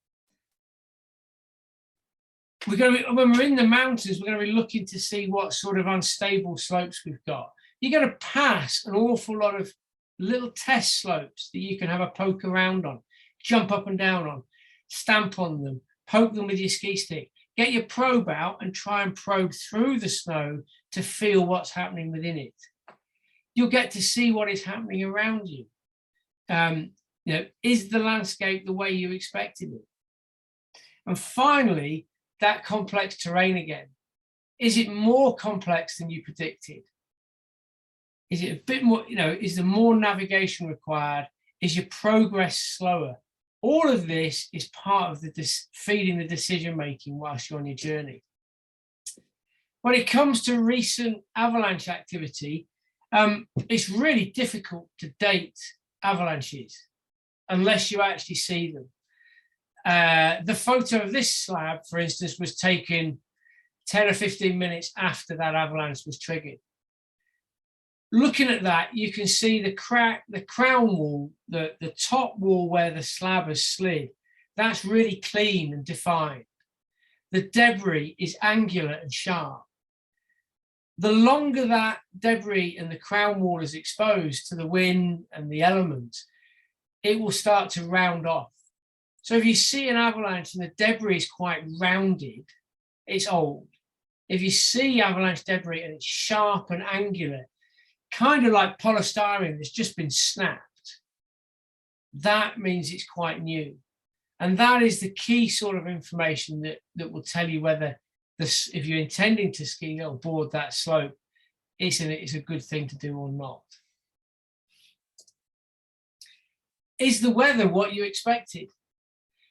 We're going to be, when we're in the mountains, we're going to be looking to see what sort of unstable slopes we've got. You're going to pass an awful lot of little test slopes that you can have a poke around on, jump up and down on, stamp on them, poke them with your ski stick, get your probe out and try and probe through the snow to feel what's happening within it. You'll get to see what is happening around you. You know, is the landscape the way you expected it? And finally, that complex terrain again. Is it more complex than you predicted? Is it a bit more, you know, is there more navigation required? Is your progress slower? All of this is part of the feeding the decision-making whilst you're on your journey. When it comes to recent avalanche activity, it's really difficult to date avalanches unless you actually see them. The photo of this slab, for instance, was taken 10 or 15 minutes after that avalanche was triggered. Looking at that, you can see the crown wall, the top wall where the slab has slid. That's really clean and defined. The debris is angular and sharp. The longer that debris and the crown wall is exposed to the wind and the elements, it will start to round off. So if you see an avalanche and the debris is quite rounded, it's old. If you see avalanche debris and it's sharp and angular, kind of like polystyrene that's just been snapped, that means it's quite new. And that is the key sort of information that will tell you whether this, if you're intending to ski or board that slope, it's a good thing to do or not. Is the weather what you expected?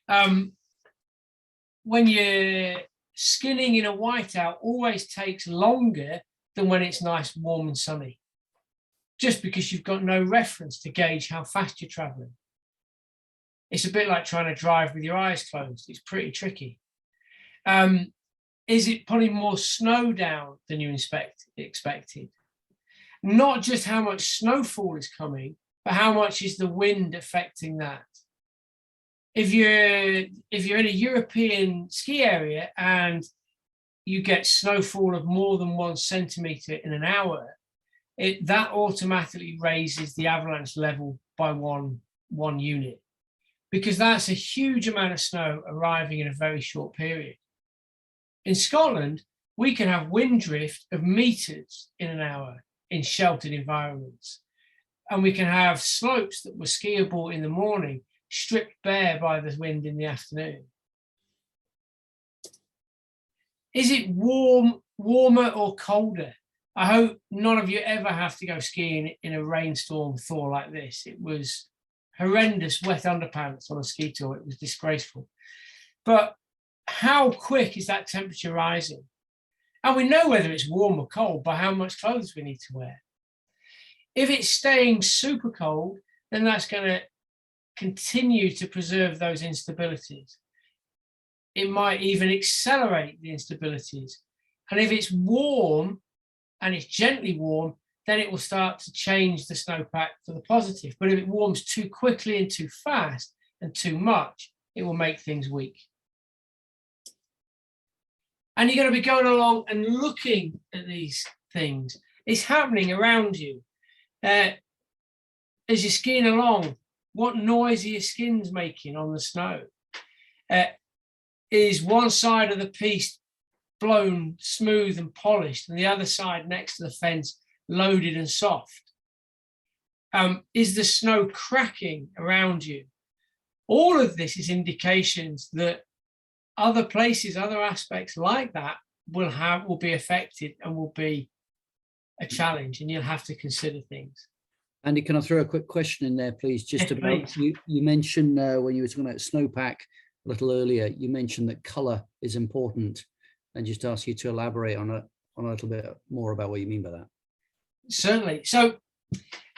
When you're skinning in a whiteout, always takes longer than when it's nice, warm and sunny, just because you've got no reference to gauge how fast you're traveling. It's a bit like trying to drive with your eyes closed. It's pretty tricky. Is it putting more snow down than you expected? Not just how much snowfall is coming, but how much is the wind affecting that? If you're in a European ski area and you get snowfall of more than 1 centimetre in an hour, that automatically raises the avalanche level by one unit, because that's a huge amount of snow arriving in a very short period. In Scotland, we can have wind drift of meters in an hour. in sheltered environments. And we can have slopes that were skiable in the morning, stripped bare by the wind in the afternoon. Is it warmer or colder? I hope none of you ever have to go skiing in a rainstorm thaw like this. It was horrendous wet underpants on a ski tour. It was disgraceful. But how quick is that temperature rising? And we know whether it's warm or cold by how much clothes we need to wear. If it's staying super cold, then that's going to continue to preserve those instabilities. It might even accelerate the instabilities. And if it's warm and it's gently warm, then it will start to change the snowpack for the positive. But if it warms too quickly and too fast and too much, it will make things weak. And you're going to be going along and looking at these things. It's happening around you. As you're skiing along, what noise are your skins making on the snow? Is one side of the piece blown smooth and polished and the other side next to the fence loaded and soft? Is the snow cracking around you? All of this is indications that other places, other aspects like that will be affected and will be a challenge, and you'll have to consider things. Andy, can I throw a quick question in there, please? Just Yeah, about, please. you mentioned when you were talking about snowpack a little earlier, you mentioned that color is important, and just ask you to elaborate on a little bit more about what you mean by that. Certainly. So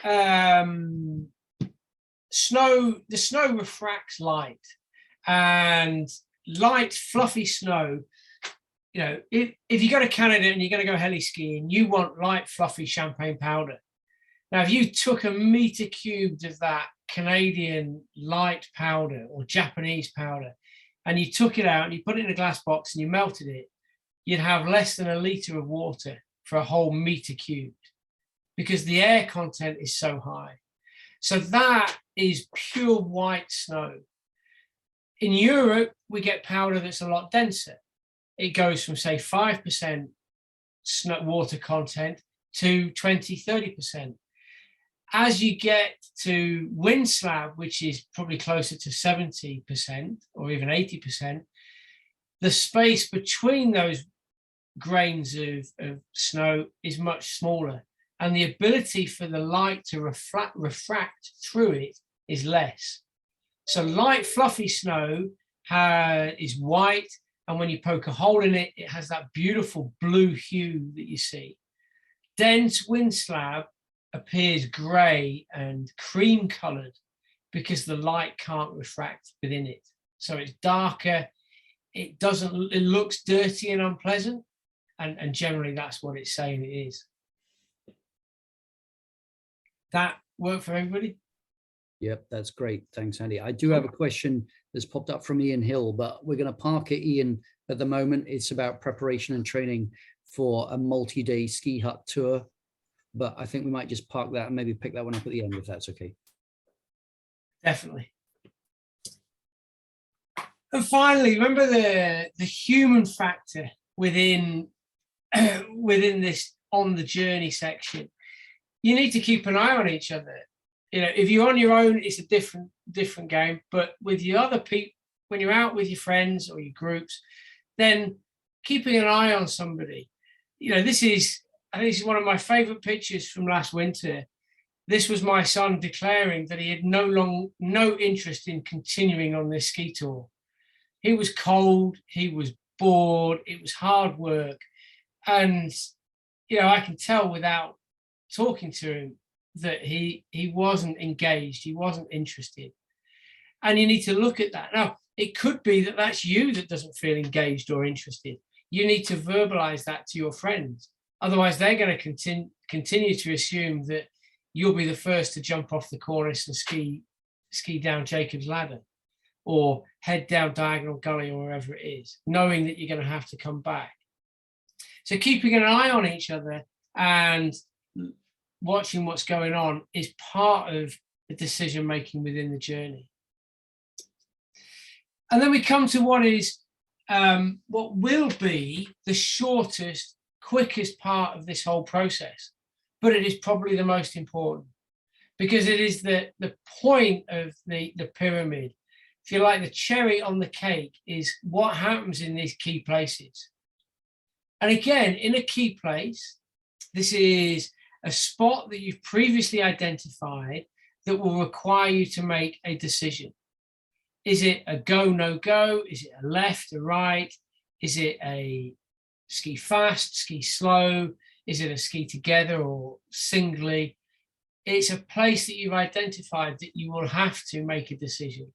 the snow refracts light, and light, fluffy snow, you know, if you go to Canada and you're going to go heli skiing, you want light, fluffy champagne powder. Now, if you took a meter cubed of that Canadian light powder or Japanese powder, and you took it out and you put it in a glass box and you melted it, you'd have less than a litre of water for a whole meter cubed, because the air content is so high. So that is pure white snow. In Europe, we get powder that's a lot denser. It goes from, say, 5% water content to 20, 30%. As you get to wind slab, which is probably closer to 70% or even 80%, the space between those grains of snow is much smaller, and the ability for the light to refract through it is less. So light, fluffy snow is white, and when you poke a hole in it, it has that beautiful blue hue that you see. Dense wind slab appears grey and cream coloured because the light can't refract within it. So it's darker, it looks dirty and unpleasant, and generally that's what it's saying it is. That work for everybody? Yep, that's great. Thanks, Andy. I do have a question that's popped up from Ian Hill, but we're going to park it, Ian, at the moment. It's about preparation and training for a multi-day ski hut tour, but I think we might just park that and maybe pick that one up at the end, if that's okay. Definitely. And finally, remember the human factor within this on the journey section. You need to keep an eye on each other. You know, if you're on your own, it's a different game. But with your other people, when you're out with your friends or your groups, then keeping an eye on somebody. You know, I think this is one of my favourite pictures from last winter. This was my son declaring that he had no interest in continuing on this ski tour. He was cold, he was bored, it was hard work, and you know, I can tell without talking to him that he wasn't engaged, he wasn't interested. And you need to look at that. Now, it could be that that's you that doesn't feel engaged or interested. You need to verbalize that to your friends. Otherwise, they're going to continue to assume that you'll be the first to jump off the cornice and ski down Jacob's Ladder or head down Diagonal Gully or wherever it is, knowing that you're going to have to come back. So keeping an eye on each other and watching what's going on is part of the decision making within the journey. And then we come to what will be the shortest, quickest part of this whole process, but it is probably the most important, because it is the point of the pyramid. If you like, the cherry on the cake is what happens in these key places. And again, in a key place, this is a spot that you've previously identified that will require you to make a decision. Is it a go, no go? Is it a left, a right? Is it a ski fast, ski slow? Is it a ski together or singly? It's a place that you've identified that you will have to make a decision.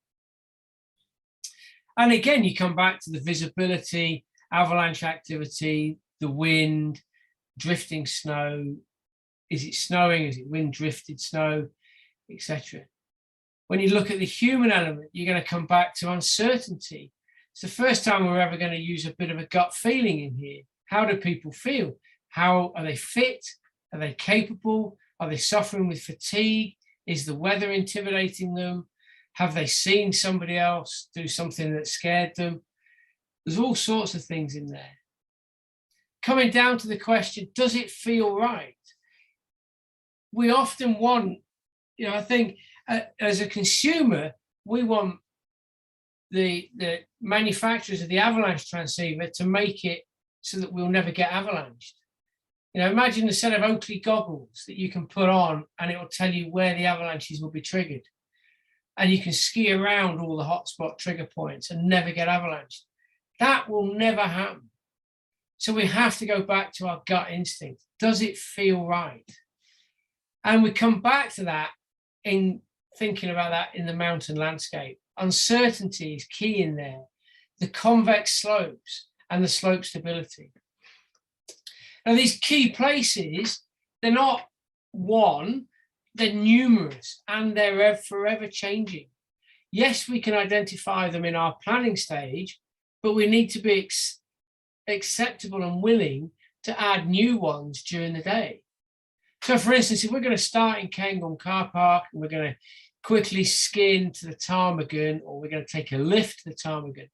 And again, you come back to the visibility, avalanche activity, the wind, drifting snow. Is it snowing? Is it wind drifted snow, etc.? When you look at the human element, you're going to come back to uncertainty. It's the first time we're ever going to use a bit of a gut feeling in here. How do people feel? How are they fit? Are they capable? Are they suffering with fatigue? Is the weather intimidating them? Have they seen somebody else do something that scared them? There's all sorts of things in there. Coming down to the question, does it feel right? We often want, I think as a consumer, we want the manufacturers of the avalanche transceiver to make it so that we'll never get avalanched. Imagine a set of Oakley goggles that you can put on and it will tell you where the avalanches will be triggered. And you can ski around all the hotspot trigger points and never get avalanched. That will never happen. So we have to go back to our gut instinct. Does it feel right? And we come back to that in thinking about that in the mountain landscape. Uncertainty is key in there. The convex slopes and the slope stability. Now, these key places, they're not one, they're numerous, and they're forever changing. Yes, we can identify them in our planning stage, but we need to be acceptable and willing to add new ones during the day. So, for instance, if we're going to start in Cairngorm Car Park and we're going to quickly skin to the Ptarmigan, or we're going to take a lift to the Ptarmigan,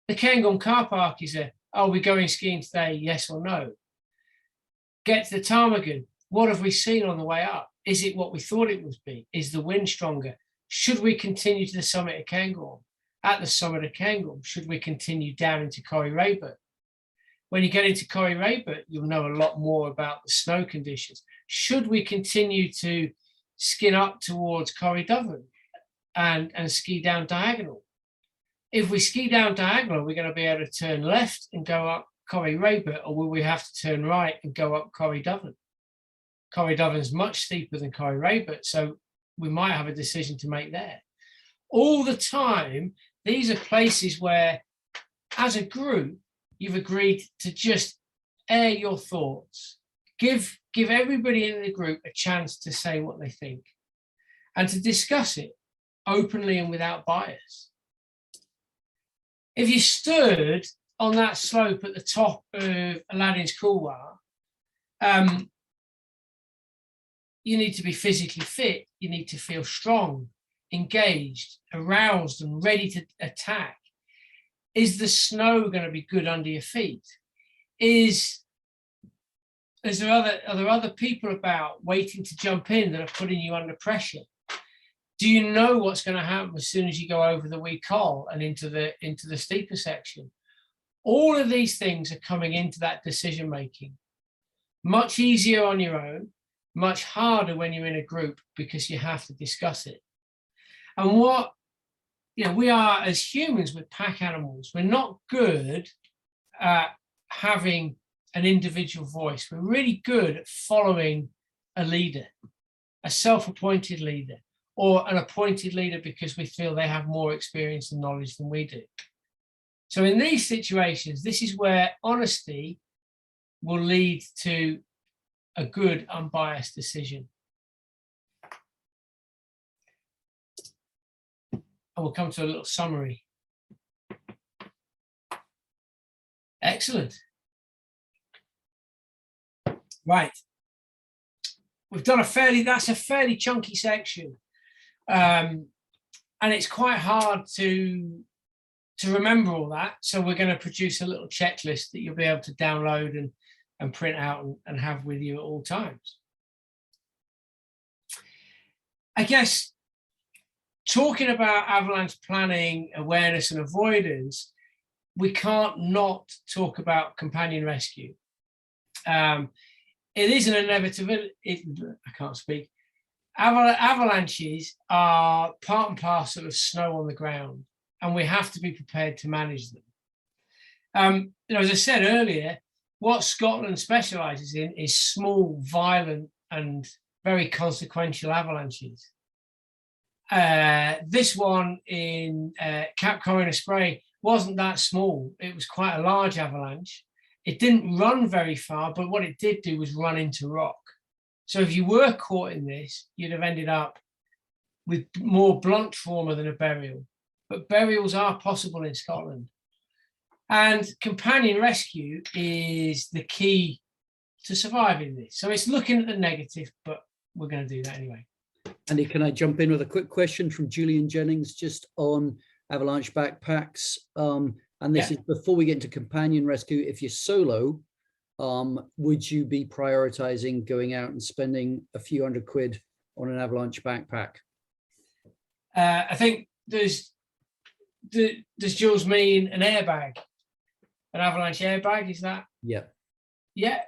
the Cairngorm Car Park is are we going skiing today, yes or no? Get to the Ptarmigan, what have we seen on the way up? Is it what we thought it would be? Is the wind stronger? Should we continue to the summit of Cairngorm? At the summit of Cairngorm, should we continue down into Corrie Raybert? When you get into Corrie Raybert, you'll know a lot more about the snow conditions. Should we continue to skin up towards Corrie Doven and ski down diagonal? If we ski down diagonal, we're going to be able to turn left and go up Corrie Raybert, or will we have to turn right and go up Corrie Doven? Corrie Doven's much steeper than Corrie Raybert, so we might have a decision to make there. All the time, these are places where, as a group, you've agreed to just air your thoughts. Give everybody in the group a chance to say what they think and to discuss it openly and without bias. If you stood on that slope at the top of Aladdin's Couloir, you need to be physically fit. You need to feel strong, engaged, aroused, and ready to attack. Is the snow going to be good under your feet? Are there other people about waiting to jump in that are putting you under pressure? Do you know what's going to happen as soon as you go over the wee col and into the steeper section? All of these things are coming into that decision making. Much easier on your own, much harder when you're in a group because you have to discuss it. And what we are as humans, with pack animals, we're not good at having an individual voice. We're really good at following a leader, a self-appointed leader, or an appointed leader because we feel they have more experience and knowledge than we do. So in these situations, this is where honesty will lead to a good, unbiased decision. And we'll come to a little summary. Excellent. Right. We've done that's a fairly chunky section. And it's quite hard to remember all that. So we're going to produce a little checklist that you'll be able to download and print out and have with you at all times. I guess talking about avalanche planning, awareness and avoidance, we can't not talk about companion rescue. It is an inevitability. I can't speak. Avalanches are part and parcel of snow on the ground, and we have to be prepared to manage them. As I said earlier, what Scotland specialises in is small, violent, and very consequential avalanches. This one in Cap Corin-y-Spray wasn't that small. It was quite a large avalanche. It didn't run very far, but what it did do was run into rock. So if you were caught in this, you'd have ended up with more blunt trauma than a burial. But burials are possible in Scotland. And companion rescue is the key to surviving this. So it's looking at the negative, but we're going to do that anyway. Andy, can I jump in with a quick question from Julian Jennings just on avalanche backpacks? And this is before we get into companion rescue. If you're solo, would you be prioritizing going out and spending a few £100 on an avalanche backpack? I think does Jules mean an airbag? An avalanche airbag, is that? Yeah. Yeah.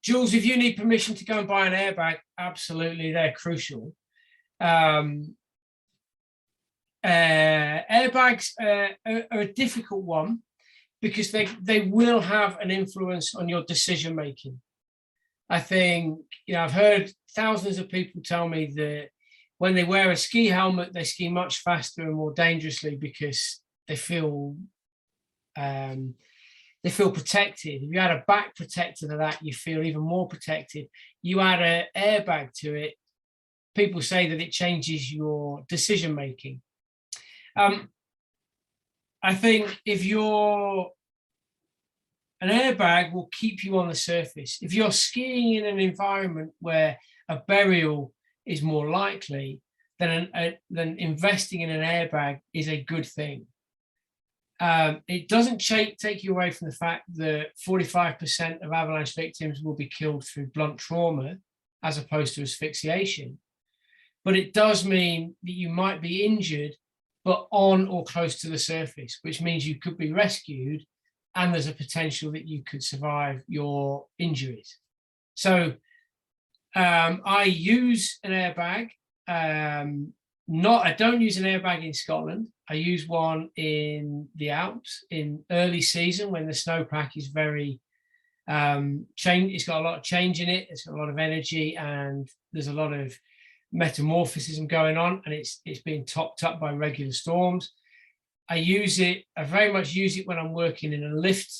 Jules, if you need permission to go and buy an airbag, absolutely, they're crucial. Airbags are a difficult one because they will have an influence on your decision making. I think, I've heard thousands of people tell me that when they wear a ski helmet, they ski much faster and more dangerously because they feel protected. If you add a back protector to that, you feel even more protected. You add an airbag to it, people say that it changes your decision making. I think if an airbag will keep you on the surface. If you're skiing in an environment where a burial is more likely, then investing in an airbag is a good thing. It doesn't take you away from the fact that 45% of avalanche victims will be killed through blunt trauma as opposed to asphyxiation. But it does mean that you might be injured, but on or close to the surface, which means you could be rescued and there's a potential that you could survive your injuries. So I use an airbag. I don't use an airbag in Scotland. I use one in the Alps in early season when the snowpack is very it's got a lot of change in it. It's got a lot of energy and there's a lot of metamorphism going on, and it's being topped up by regular storms. I very much use it when I'm working in a lift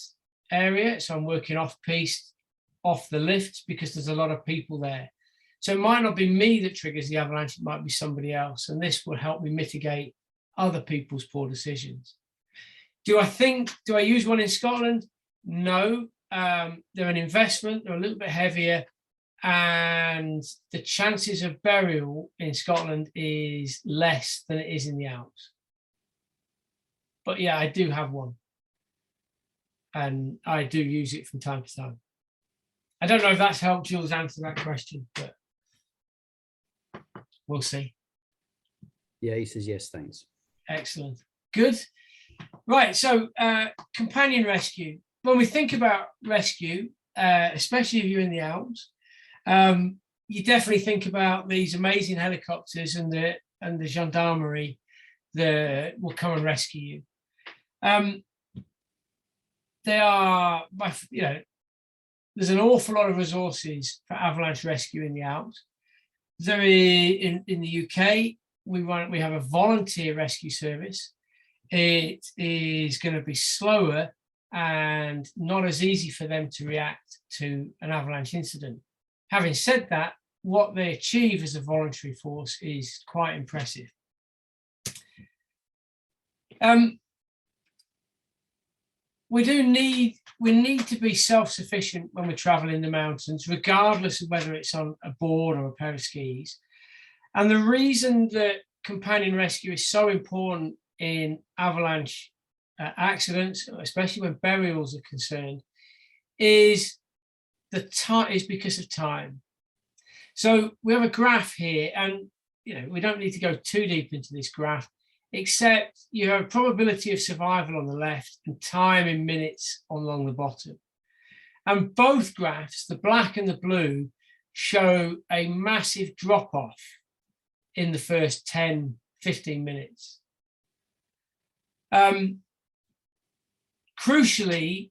area. So I'm working off-piste, off the lift, because there's a lot of people there. So it might not be me that triggers the avalanche, it might be somebody else. And this will help me mitigate other people's poor decisions. Do I use one in Scotland? No. They're an investment, they're a little bit heavier, and the chances of burial in Scotland is less than it is in the Alps. But yeah, I do have one. And I do use it from time to time. I don't know if that's helped Jules answer that question, but we'll see. Yeah, he says yes, thanks. Excellent. Good. Right, so companion rescue. When we think about rescue, especially if you're in the Alps, you definitely think about these amazing helicopters and the gendarmerie that will come and rescue you. They are, there's an awful lot of resources for avalanche rescue in the Alps. In the UK, we have a volunteer rescue service. It is going to be slower and not as easy for them to react to an avalanche incident. Having said that, what they achieve as a voluntary force is quite impressive. We need to be self-sufficient when we travel in the mountains, regardless of whether it's on a board or a pair of skis. And the reason that companion rescue is so important in avalanche accidents, especially when burials are concerned, is because of time. So we have a graph here, and we don't need to go too deep into this graph, except you have a probability of survival on the left and time in minutes along the bottom. And both graphs, the black and the blue, show a massive drop-off in the first 10, 15 minutes. Crucially,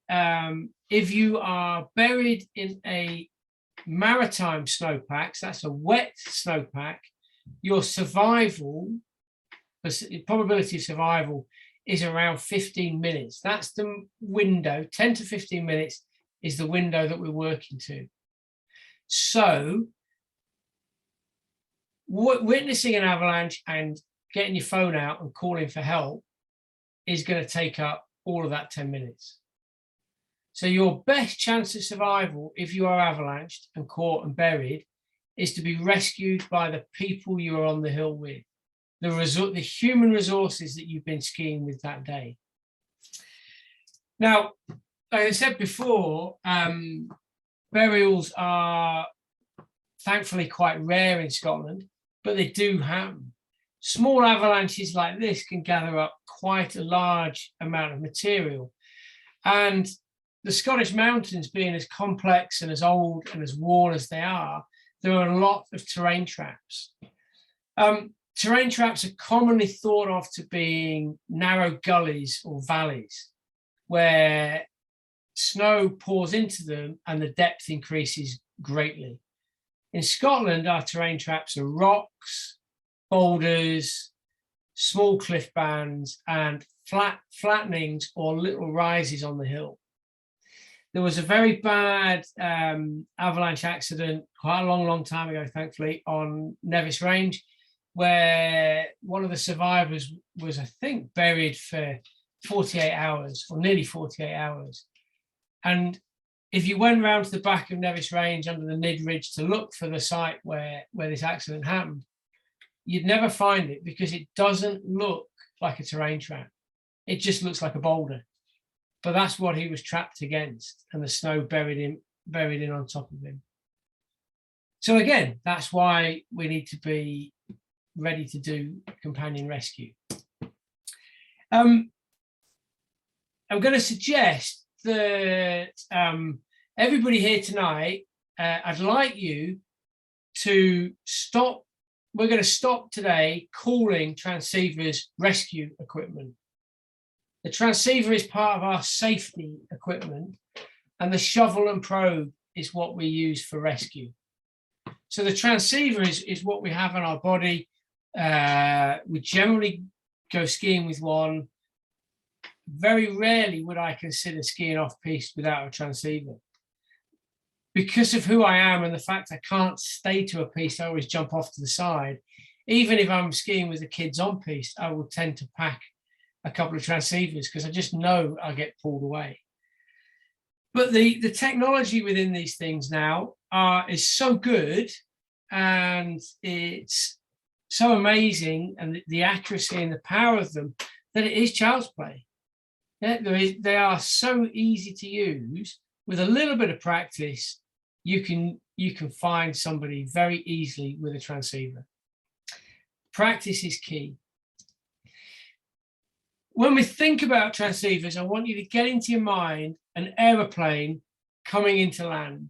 if you are buried in a maritime snowpack, so that's a wet snowpack, your survival, the probability of survival is around 15 minutes. That's the window. 10 to 15 minutes is the window that we're working to. So witnessing an avalanche and getting your phone out and calling for help is going to take up all of that 10 minutes. So your best chance of survival, if you are avalanched and caught and buried, is to be rescued by the people you are on the hill with, the human resources that you've been skiing with that day. Now, like I said before, burials are thankfully quite rare in Scotland, but they do happen. Small avalanches like this can gather up quite a large amount of material. And the Scottish mountains being as complex and as old and as worn as they are, there are a lot of terrain traps. Terrain traps are commonly thought of to being narrow gullies or valleys where snow pours into them and the depth increases greatly. In Scotland, our terrain traps are rocks, boulders, small cliff bands, and flattenings or little rises on the hill. There was a very bad avalanche accident quite a long time ago, thankfully, on Nevis Range, where one of the survivors was, I think, buried for 48 hours or nearly 48 hours. And if you went round to the back of Nevis Range under the Nid Ridge to look for the site where this accident happened, you'd never find it because it doesn't look like a terrain trap. It just looks like a boulder. But that's what he was trapped against, and the snow buried in on top of him. So again, that's why we need to be ready to do companion rescue. I'm going to suggest that everybody here tonight, I'd like you to stop. We're going to stop today calling transceivers rescue equipment. The transceiver is part of our safety equipment, and the shovel and probe is what we use for rescue. So the transceiver is what we have on our body. We generally go skiing with one. Very rarely would I consider skiing off-piste without a transceiver. Because of who I am and the fact I can't stay to a piste, I always jump off to the side. Even if I'm skiing with the kids on piste, I will tend to pack a couple of transceivers because I just know I'll get pulled away. But the technology within these things now is so good, and it's so amazing, and the accuracy and the power of them, that it is child's play. They are so easy to use. With a little bit of practice, you can find somebody very easily with a transceiver. Practice is key. When we think about transceivers, I want you to get into your mind an aeroplane coming into land,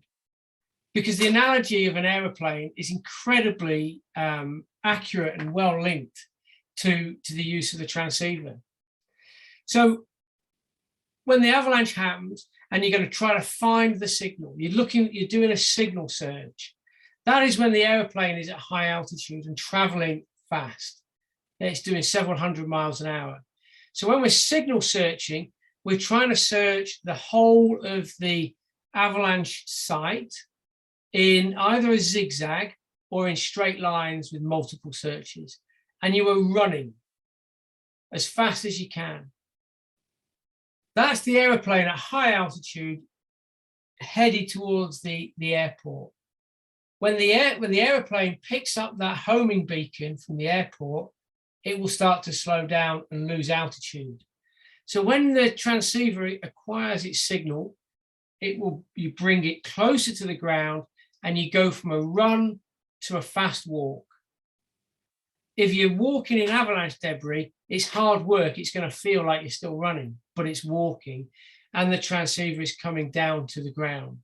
because the analogy of an aeroplane is incredibly accurate and well linked to the use of the transceiver. So when the avalanche happens and you're going to try to find the signal, you're doing a signal search. That is when the aeroplane is at high altitude and traveling fast. It's doing several hundred miles an hour. So when we're signal searching, we're trying to search the whole of the avalanche site in either a zigzag or in straight lines with multiple searches. And you are running as fast as you can. That's the aeroplane at high altitude headed towards the airport. When the aeroplane picks up that homing beacon from the airport, it will start to slow down and lose altitude. So when the transceiver acquires its signal, you bring it closer to the ground and you go from a run to a fast walk. If you're walking in avalanche debris, it's hard work. It's going to feel like you're still running, but it's walking, and the transceiver is coming down to the ground.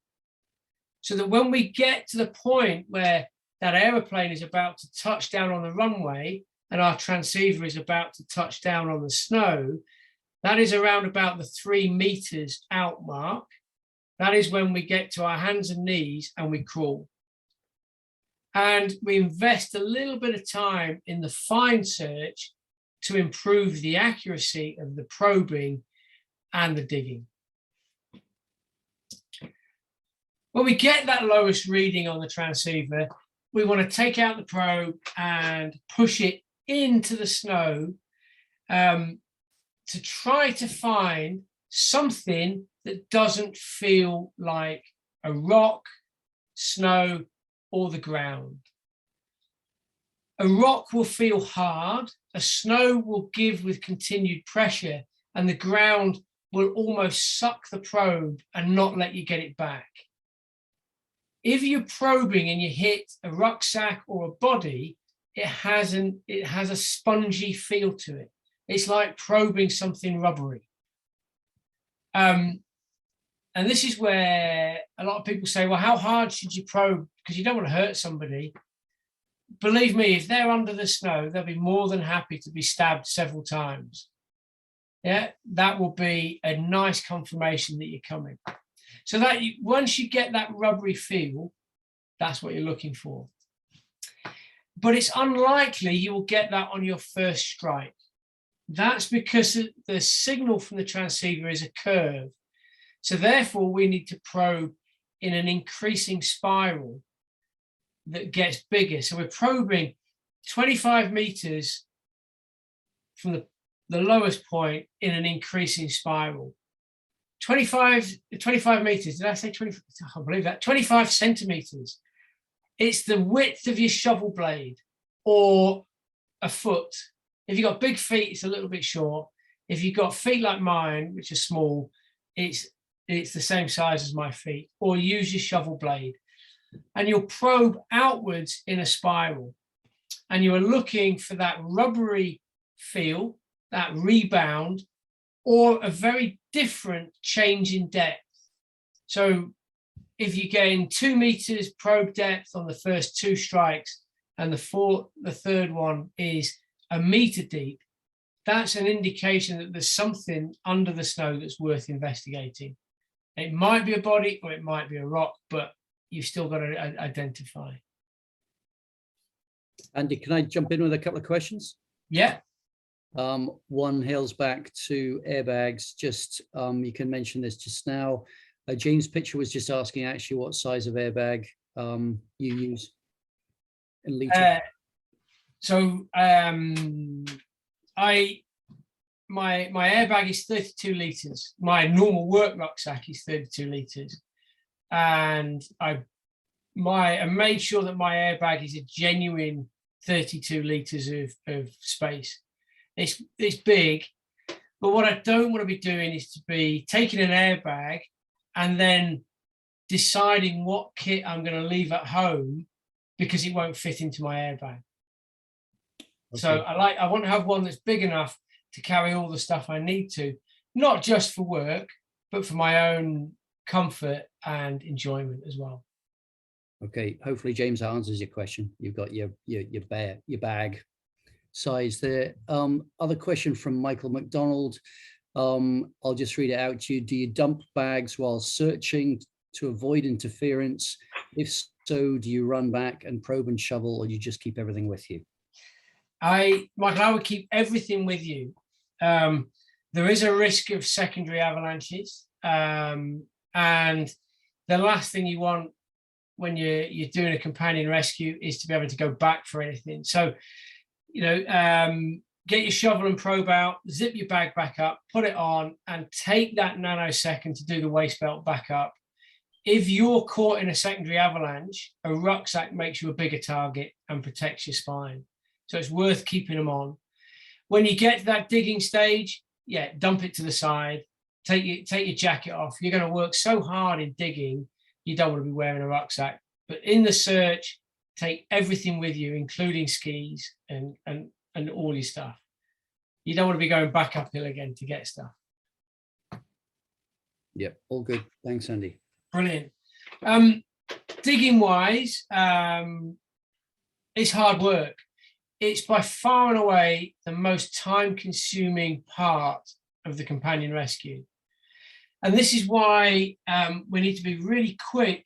So that when we get to the point where that aeroplane is about to touch down on the runway and our transceiver is about to touch down on the snow, that is around about the 3 meters out mark. That is when we get to our hands and knees and we crawl. And we invest a little bit of time in the fine search to improve the accuracy of the probing and the digging. When we get that lowest reading on the transceiver, we want to take out the probe and push it into the snow to try to find something that doesn't feel like a rock, snow, or the ground. A rock will feel hard, a snow will give with continued pressure, and the ground will almost suck the probe and not let you get it back. If you're probing and you hit a rucksack or a body, it has a spongy feel to it. It's like probing something rubbery. And this is where a lot of people say, well, how hard should you probe? Because you don't want to hurt somebody. Believe me, if they're under the snow, they'll be more than happy to be stabbed several times. Yeah, that will be a nice confirmation that you're coming. So that once you get that rubbery feel, that's what you're looking for. But it's unlikely you will get that on your first strike. That's because the signal from the transceiver is a curve. So therefore, we need to probe in an increasing spiral that gets bigger. So we're probing 25 meters from the lowest point in an increasing spiral. 25 meters, did I say 20? I can't believe that. 25 centimeters. It's the width of your shovel blade or a foot. If you've got big feet, it's a little bit short. If you've got feet like mine, which are small, it's the same size as my feet. Or use your shovel blade. And you'll probe outwards in a spiral. And you are looking for that rubbery feel, that rebound, or a very different change in depth. So if you gain 2 meters probe depth on the first 2 strikes, and the third one is 1 meter deep, that's an indication that there's something under the snow that's worth investigating. It might be a body or it might be a rock, but you've still got to identify. Andy, can I jump in with a couple of questions? Yeah. One hails back to airbags. Just you can mention this just now. James Pitcher was just asking actually what size of airbag you use in litre. My airbag is 32 litres. My normal work rucksack is 32 litres, and I made sure that my airbag is a genuine 32 litres of space. It's big, but what I don't want to be doing is to be taking an airbag and then deciding what kit I'm going to leave at home because it won't fit into my airbag. Okay. So I want to have one that's big enough to carry all the stuff I need to, not just for work, but for my own comfort and enjoyment as well. Okay, hopefully James answers your question. You've got your bag size there. Other question from Michael McDonald. I'll just read it out to you. Do you dump bags while searching to avoid interference? If so, do you run back and probe and shovel, or do you just keep everything with you? Michael, I would keep everything with you. There is a risk of secondary avalanches, and the last thing you want when you're doing a companion rescue is to be able to go back for anything. So, get your shovel and probe out, zip your bag back up, put it on, and take that nanosecond to do the waist belt back up. If you're caught in a secondary avalanche, a rucksack makes you a bigger target and protects your spine. So it's worth keeping them on. When you get to that digging stage, dump it to the side, take your jacket off. You're going to work so hard in digging, you don't want to be wearing a rucksack. But in the search, take everything with you, including skis and all your stuff. You don't want to be going back uphill again to get stuff. Yep, all good. Thanks, Andy. Brilliant. Digging wise, it's hard work. It's by far and away the most time-consuming part of the companion rescue. And this is why we need to be really quick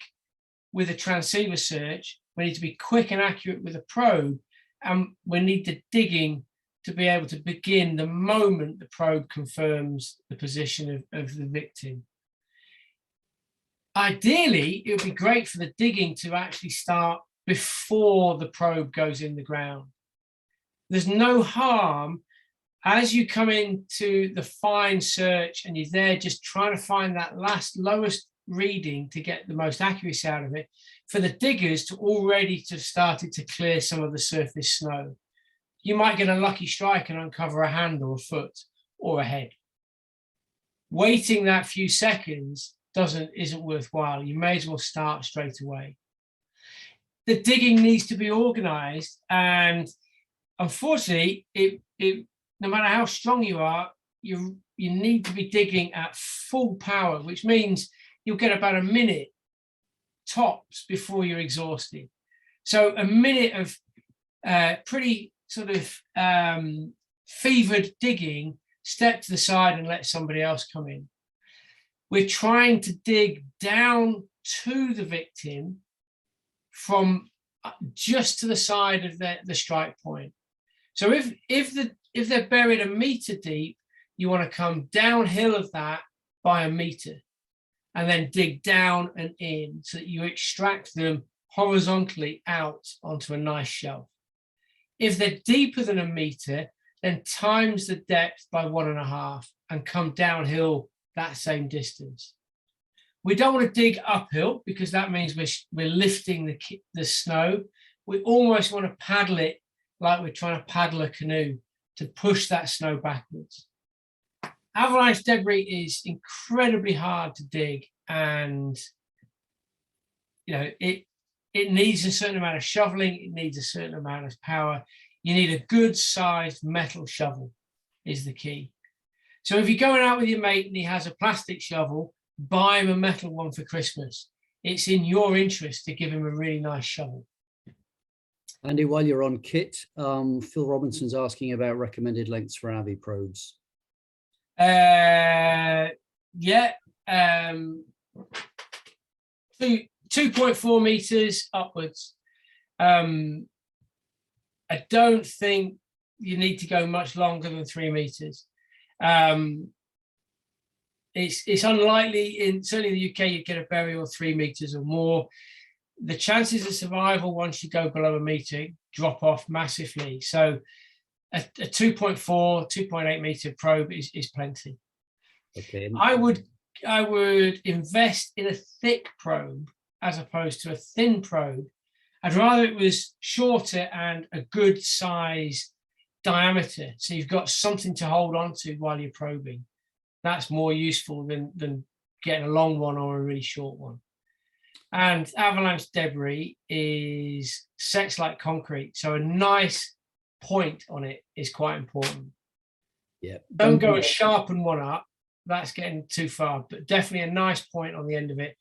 with a transceiver search. We need to be quick and accurate with a probe, and we need the digging to be able to begin the moment the probe confirms the position of the victim. Ideally, it would be great for the digging to actually start before the probe goes in the ground. There's no harm as you come into the fine search and you're there just trying to find that lowest reading to get the most accuracy out of it, for the diggers to already have started to clear some of the surface snow. You might get a lucky strike and uncover a hand or a foot or a head. Waiting that few seconds isn't worthwhile. You may as well start straight away. The digging needs to be organized, and unfortunately, no matter how strong you are, you need to be digging at full power, which means you'll get about a minute tops before you're exhausted. So a minute of pretty sort of fevered digging, step to the side and let somebody else come in. We're trying to dig down to the victim from just to the side of the strike point. So if they're buried a meter deep, you want to come downhill of that by a meter and then dig down and in so that you extract them horizontally out onto a nice shelf. If they're deeper than a meter, then times the depth by 1.5 and come downhill that same distance. We don't want to dig uphill because that means we're lifting the snow. We almost want to paddle it like we're trying to paddle a canoe to push that snow backwards. Avalanche debris is incredibly hard to dig, and it needs a certain amount of shoveling, it needs a certain amount of power. You need a good sized metal shovel is the key. So if you're going out with your mate and he has a plastic shovel, buy him a metal one for Christmas. It's in your interest to give him a really nice shovel. Andy, while you're on kit, Phil Robinson's asking about recommended lengths for AVI probes. 2.4 meters upwards. I don't think you need to go much longer than 3 meters. It's unlikely, certainly in the UK, you get a burial 3 meters or more. The chances of survival once you go below a meter drop off massively. So a 2.4, 2.8 meter probe is plenty. Okay. I would invest in a thick probe as opposed to a thin probe. I'd rather it was shorter and a good size diameter, so you've got something to hold on to while you're probing. That's more useful than getting a long one or a really short one. And avalanche debris sets like concrete, so a nice point on it is quite important. Yeah. Don't go and sharpen one up, that's getting too far, but definitely a nice point on the end of it.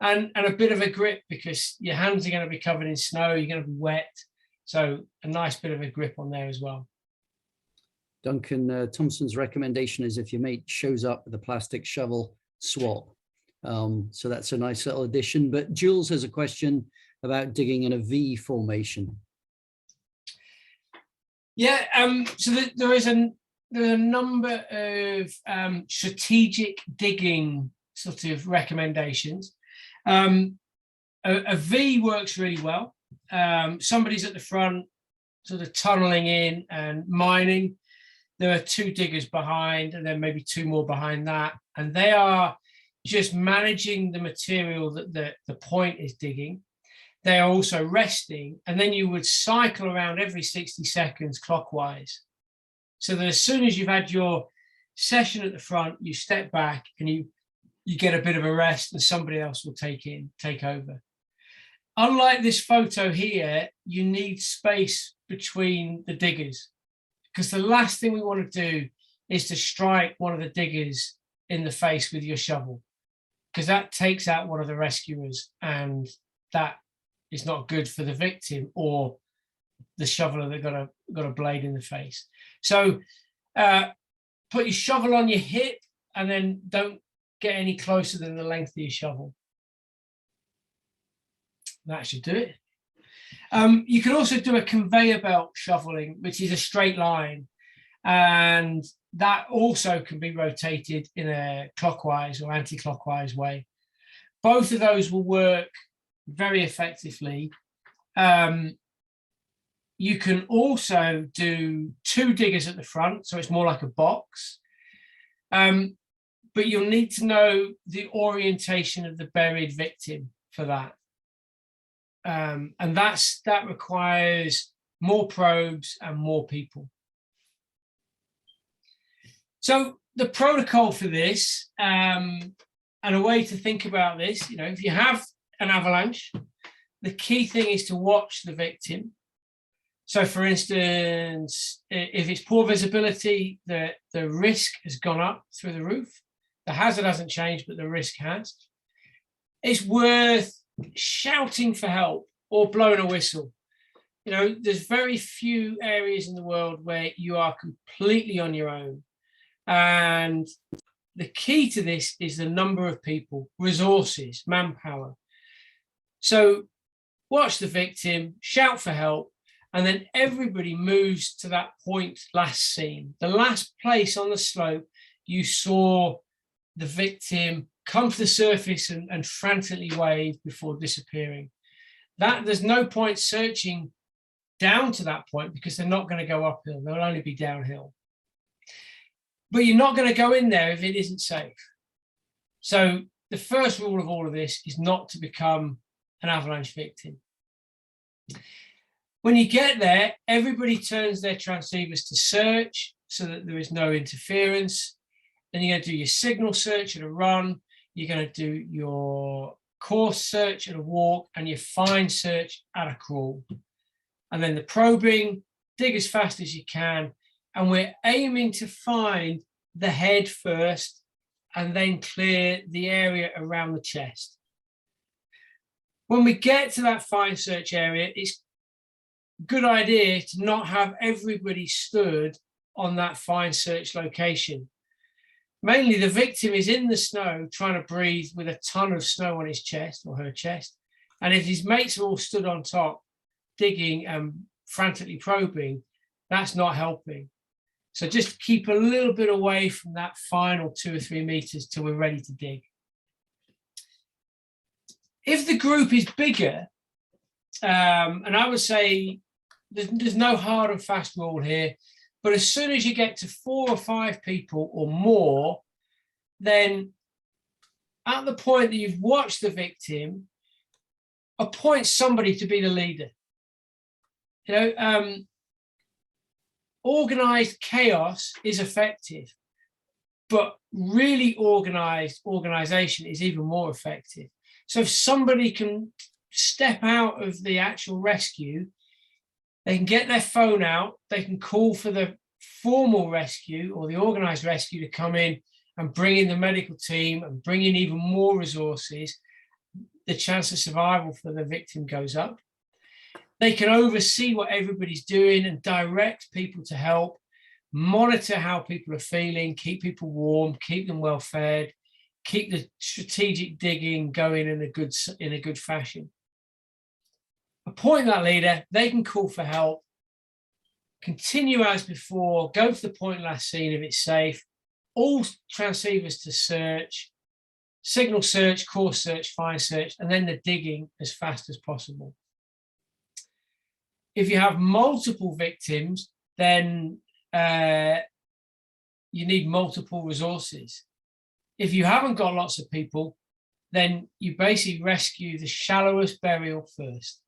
And a bit of a grip, because your hands are going to be covered in snow, you're going to be wet, so a nice bit of a grip on there as well. Duncan Thompson's recommendation is if your mate shows up with a plastic shovel, swap. So that's a nice little addition. But Jules has a question about digging in a V formation. Yeah, so there are a number of strategic digging sort of recommendations. A V works really well. Somebody's at the front sort of tunneling in and mining. There are 2 diggers behind, and then maybe 2 more behind that, and they are just managing the material that the point is digging. They are also resting, and then you would cycle around every 60 seconds clockwise, so that as soon as you've had your session at the front, you step back and you get a bit of a rest, and somebody else will take over. unlike this photo here, you need space between the diggers, because the last thing we want to do is to strike one of the diggers in the face with your shovel, because that takes out one of the rescuers, and that is not good for the victim or the shoveler that got a blade in the face. So put your shovel on your hip and then don't get any closer than the length of your shovel. That should do it. You can also do a conveyor belt shoveling, which is a straight line, and that also can be rotated in a clockwise or anti-clockwise way. Both of those will work very effectively. You can also do 2 diggers at the front, so it's more like a box. But you'll need to know the orientation of the buried victim for that. And that requires more probes and more people. So the protocol for this, and a way to think about this, if you have an avalanche, the key thing is to watch the victim. So for instance, if it's poor visibility, the risk has gone up through the roof. The hazard hasn't changed, but the risk has. It's worth shouting for help or blowing a whistle. There's very few areas in the world where you are completely on your own. And the key to this is the number of people, resources, manpower. So watch the victim, shout for help, and then everybody moves to that point last seen. The last place on the slope you saw the victim come to the surface and frantically wave before disappearing. There's no point searching down to that point because they're not going to go uphill. They'll only be downhill. But you're not going to go in there if it isn't safe. So the first rule of all of this is not to become an avalanche victim. When you get there, everybody turns their transceivers to search so that there is no interference. Then you're going to do your signal search at a run. You're going to do your course search at a walk and your fine search at a crawl. And then the probing, dig as fast as you can. And we're aiming to find the head first and then clear the area around the chest. When we get to that fine search area, it's a good idea to not have everybody stood on that fine search location. Mainly the victim is in the snow trying to breathe with a ton of snow on his chest or her chest. And if his mates are all stood on top, digging and frantically probing, that's not helping. So just keep a little bit away from that final 2 or 3 meters till we're ready to dig. If the group is bigger, and I would say there's no hard and fast rule here, but as soon as you get to 4 or 5 people or more, then at the point that you've watched the victim, appoint somebody to be the leader. Organized chaos is effective, but really organized organization is even more effective. So if somebody can step out of the actual rescue, they can get their phone out, they can call for the formal rescue or the organized rescue to come in and bring in the medical team and bring in even more resources, the chance of survival for the victim goes up. They can oversee what everybody's doing and direct people to help, monitor how people are feeling, keep people warm, keep them well fed, keep the strategic digging going in a good fashion. Appoint that leader, they can call for help, continue as before, go to the point last seen if it's safe, all transceivers to search, signal search, course search, fine search, and then the digging as fast as possible. If you have multiple victims, then you need multiple resources. If you haven't got lots of people, then you basically rescue the shallowest burial first,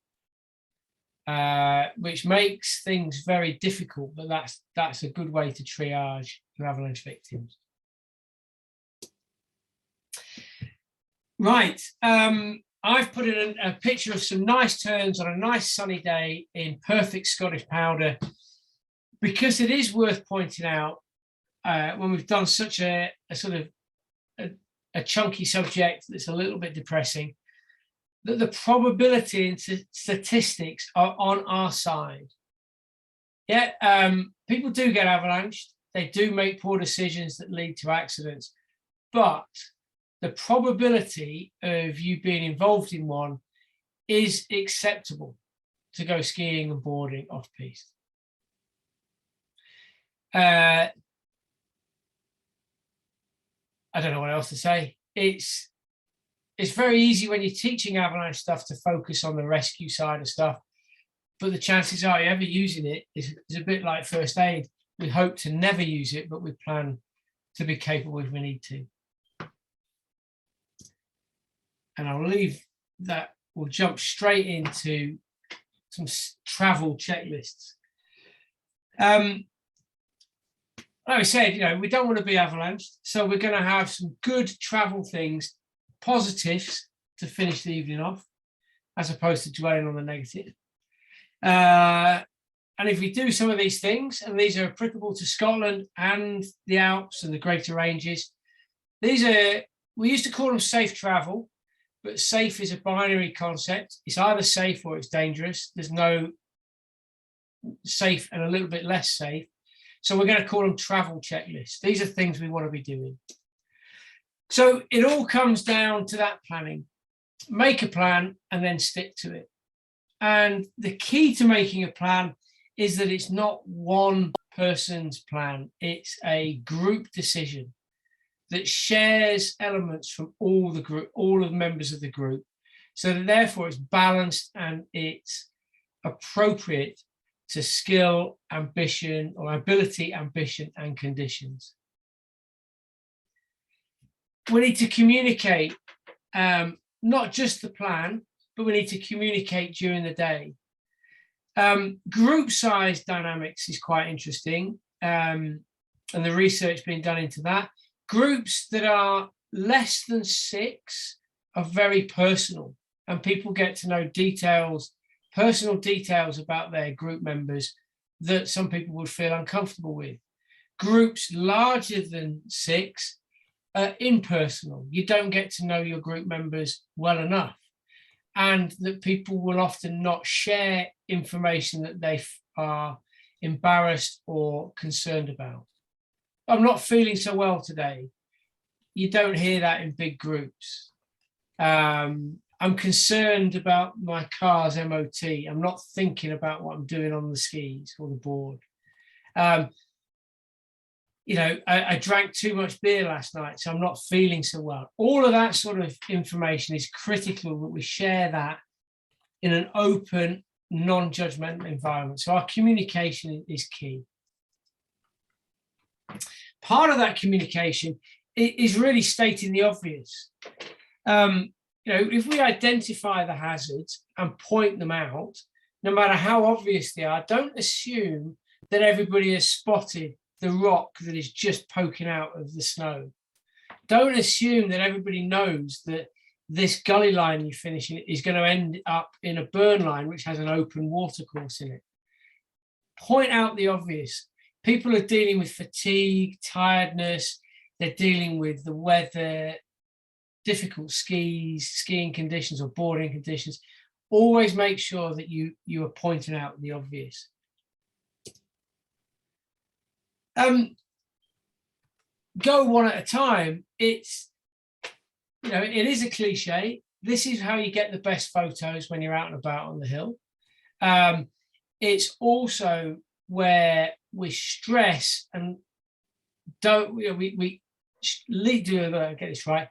which makes things very difficult, but that's a good way to triage your avalanche victims. Right. I've put in a picture of some nice turns on a nice sunny day in perfect Scottish powder, because it is worth pointing out when we've done such a sort of a chunky subject that's a little bit depressing, that the probability and statistics are on our side. Yeah, people do get avalanched. They do make poor decisions that lead to accidents, but the probability of you being involved in one is acceptable to go skiing and boarding off-piste. I don't know what else to say. It's very easy when you're teaching avalanche stuff to focus on the rescue side of stuff, but the chances are you're ever using it is a bit like first aid. We hope to never use it, but we plan to be capable if we need to. And I'll leave that. We'll jump straight into some travel checklists. Like I said, we don't want to be avalanched, so we're going to have some good travel things, positives to finish the evening off, as opposed to dwelling on the negative. And if we do some of these things, and these are applicable to Scotland and the Alps and the Greater Ranges, we used to call them safe travel, but safe is a binary concept. It's either safe or it's dangerous. There's no safe and a little bit less safe. So we're going to call them travel checklists. These are things we want to be doing. So it all comes down to that planning. Make a plan and then stick to it. And the key to making a plan is that it's not one person's plan. It's a group decision that shares elements from all of the members of the group, so that therefore it's balanced and it's appropriate to skill, ambition, or ability, ambition, and conditions. We need to communicate not just the plan, but we need to communicate during the day. Group size dynamics is quite interesting, and the research being done into that. Groups that are less than 6 are very personal, and people get to know personal details about their group members that some people would feel uncomfortable with. Groups larger than 6 are impersonal. You don't get to know your group members well enough, and that people will often not share information that they are embarrassed or concerned about. I'm not feeling so well today. You don't hear that in big groups. I'm concerned about my car's MOT. I'm not thinking about what I'm doing on the skis or the board. I drank too much beer last night, so I'm not feeling so well. All of that sort of information is critical that we share that in an open, non-judgmental environment. So our communication is key. Part of that communication is really stating the obvious. If we identify the hazards and point them out, no matter how obvious they are, don't assume that everybody has spotted the rock that is just poking out of the snow. Don't assume that everybody knows that this gully line you finish in is going to end up in a burn line which has an open water course in it. Point out the obvious. People are dealing with fatigue, tiredness, they're dealing with the weather, difficult skiing conditions or boarding conditions. Always make sure that you are pointing out the obvious. Go one at a time. It is a cliche. This is how you get the best photos when you're out and about on the hill. It's also where we stress and we get this right.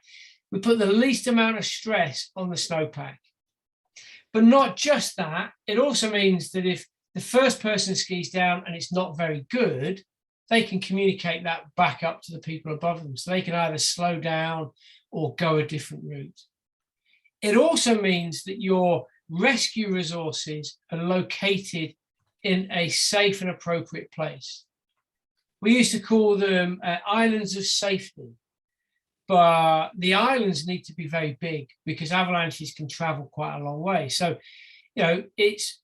We put the least amount of stress on the snowpack. But not just that, it also means that if the first person skis down and it's not very good, they can communicate that back up to the people above them. So they can either slow down or go a different route. It also means that your rescue resources are located in a safe and appropriate place. We used to call them islands of safety. but the islands need to be very big because avalanches can travel quite a long way. So, it's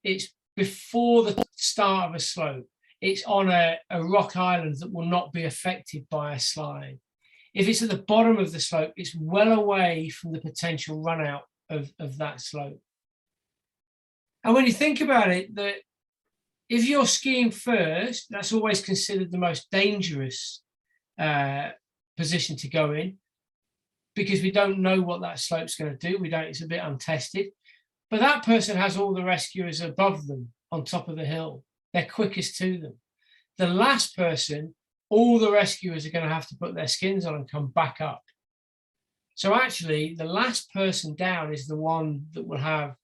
before the start of a slope. It's on a rock island that will not be affected by a slide. If it's at the bottom of the slope, it's well away from the potential run out of that slope. And when you think about it, that if you're skiing first, that's always considered the most dangerous position to go in, because we don't know what that slope's going to do. It's a bit untested. But that person has all the rescuers above them on top of the hill. They're quickest to them. The last person, all the rescuers are going to have to put their skins on and come back up. So actually, the last person down is the one that will have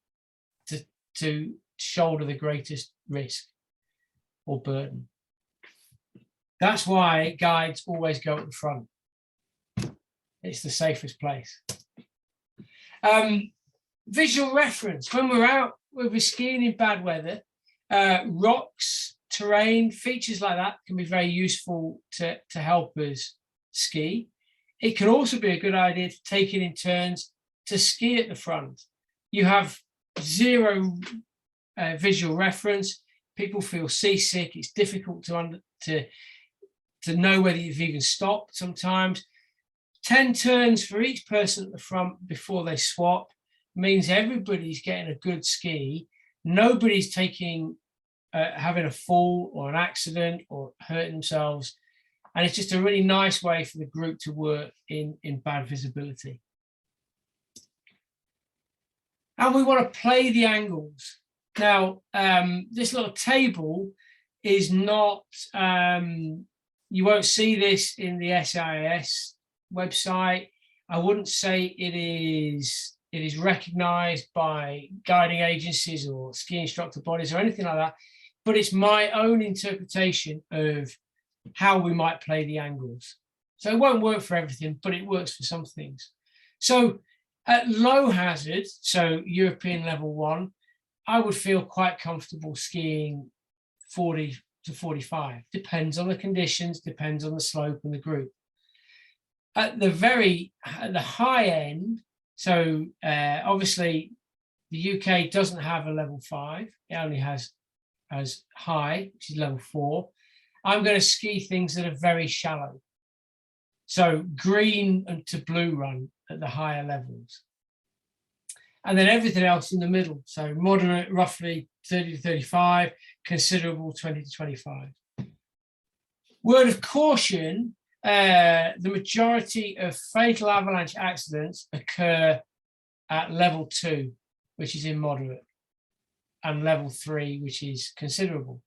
to shoulder the greatest risk or burden. That's why guides always go at the front. It's the safest place. Visual reference. When we're skiing in bad weather, rocks, terrain, features like that can be very useful to help us ski. It can also be a good idea to take it in turns to ski at the front. You have zero visual reference. People feel seasick. It's difficult to know whether you've even stopped sometimes. 10 turns for each person at the front before they swap means everybody's getting a good ski. Nobody's having a fall or an accident or hurting themselves. And it's just a really nice way for the group to work in bad visibility. And we want to play the angles. Now, this little table is not, you won't see this in the SIS website. I wouldn't say it is recognized by guiding agencies or ski instructor bodies or anything like that, but it's my own interpretation of how we might play the angles. So it won't work for everything, but it works for some things. So at low hazard, so European level 1, I would feel quite comfortable skiing 40 to 45. Depends on the conditions, depends on the slope and the group. At the high end, so obviously the UK doesn't have a level 5. It only has high, which is level 4. I'm going to ski things that are very shallow. So green and to blue run at the higher levels. And then everything else in the middle. So moderate, roughly 30 to 35, considerable 20 to 25. Word of caution, the majority of fatal avalanche accidents occur at level 2, which is in moderate, and level 3, which is considerable.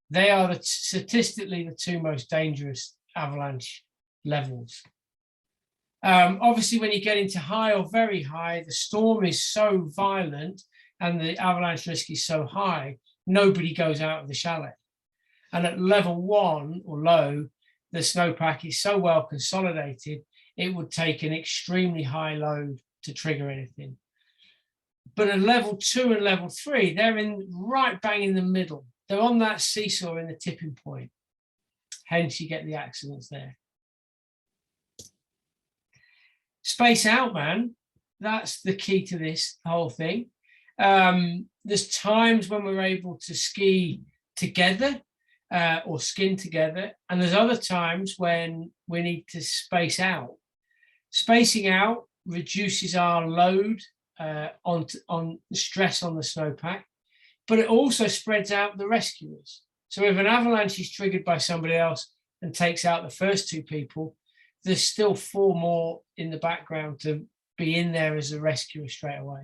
They are statistically the two most dangerous avalanche levels. Obviously, when you get into high or very high, the storm is so violent and the avalanche risk is so high, nobody goes out of the chalet. And at level 1 or low, the snowpack is so well consolidated, it would take an extremely high load to trigger anything. But at level 2 and level 3, they're right bang in the middle. They're on that seesaw in the tipping point. Hence, you get the accidents there. Space out, man. That's the key to this whole thing. There's times when we're able to ski together or skin together, and there's other times when we need to space out. Spacing out reduces our load on stress on the snowpack, but it also spreads out the rescuers. So if an avalanche is triggered by somebody else and takes out the first 2 people, there's still 4 more in the background to be in there as a rescuer straight away.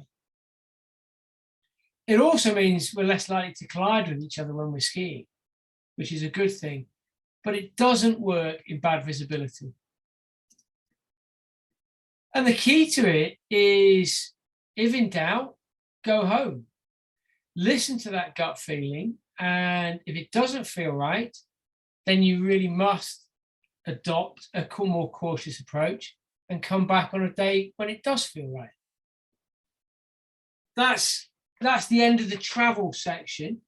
It also means we're less likely to collide with each other when we're skiing, which is a good thing, but it doesn't work in bad visibility. And the key to it is, if in doubt, go home. Listen to that gut feeling, and if it doesn't feel right, then you really must adopt a more cautious approach and come back on a day when it does feel right. That's the end of the travel section,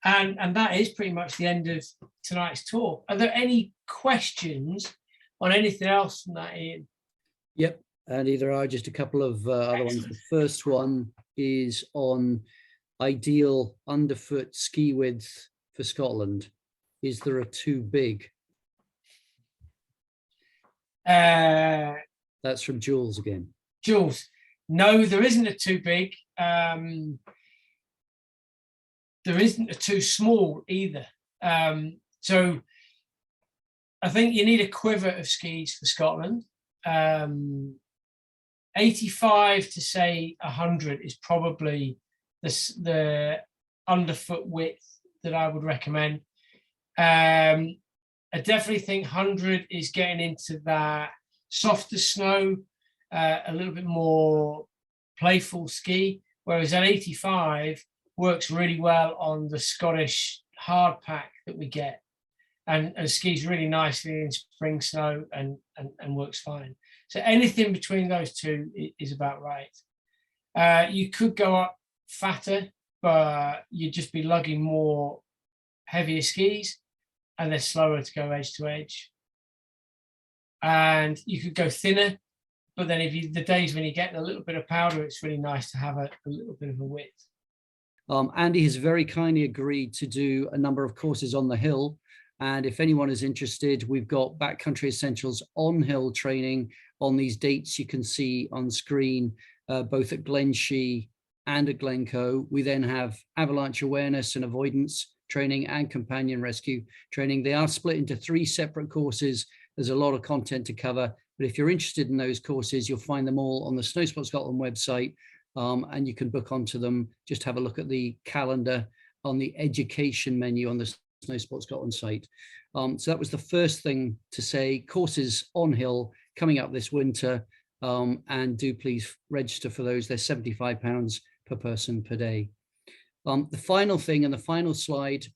and that is pretty much the end of tonight's talk. Are there any questions on anything else from that, Ian? Yep, and there are just a couple of other ones. The first one is on ideal underfoot ski width for Scotland. Is there a too big? That's from Jules again. Jules, no, there isn't a too big. There isn't a too small either. So I think you need a quiver of skis for Scotland. 85 to say 100 is probably the underfoot width that I would recommend. I definitely think 100 is getting into that softer snow, a little bit more playful ski, whereas that 85 works really well on the Scottish hard pack that we get, and skis really nicely in spring snow and works fine. So anything between those two is about right. You could go up fatter, but you'd just be lugging more heavier skis, and they're slower to go edge to edge. And you could go thinner, but then the days when you're getting a little bit of powder, it's really nice to have a little bit of a width. Andy has very kindly agreed to do a number of courses on the hill. And if anyone is interested, we've got Backcountry Essentials on hill training on these dates you can see on screen, both at Glenshee and at Glencoe. We then have avalanche awareness and avoidance training and companion rescue training. They are split into 3 separate courses. There's a lot of content to cover, but if you're interested in those courses, you'll find them all on the Snow Sport Scotland website, and you can book onto them. Just have a look at the calendar on the education menu on the Snow Sport Scotland site. So that was the first thing to say. Courses on hill coming up this winter, and do please register for those. They're £75 per person per day. The final thing, and the final slide,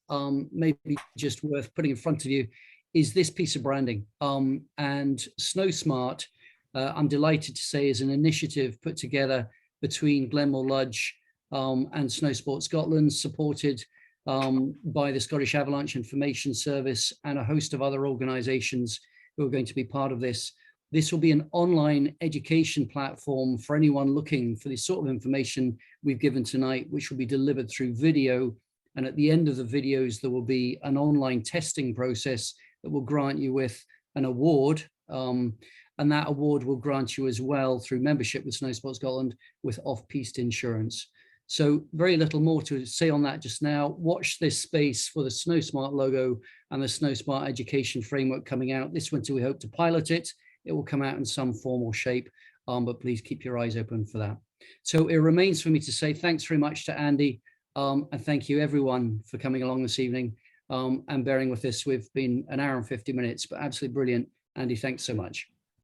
maybe just worth putting in front of you, is this piece of branding. And Snow Smart, I'm delighted to say, is an initiative put together between Glenmore Lodge and Snow Sport Scotland, supported by the Scottish Avalanche Information Service and a host of other organisations who are going to be part of this. This will be an online education platform for anyone looking for the sort of information we've given tonight, which will be delivered through video. And at the end of the videos, there will be an online testing process that will grant you with an award. And that award will grant you as well, through membership with Snow Sport Scotland, with off-piste insurance. So very little more to say on that just now. Watch this space for the Snow Smart logo and the Snow Smart education framework coming out this winter. We hope to pilot it. It will come out in some form or shape, but please keep your eyes open for that. So it remains for me to say thanks very much to Andy, and thank you everyone for coming along this evening and bearing with us. We've been an hour and 50 minutes, but absolutely brilliant. Andy, thanks so much.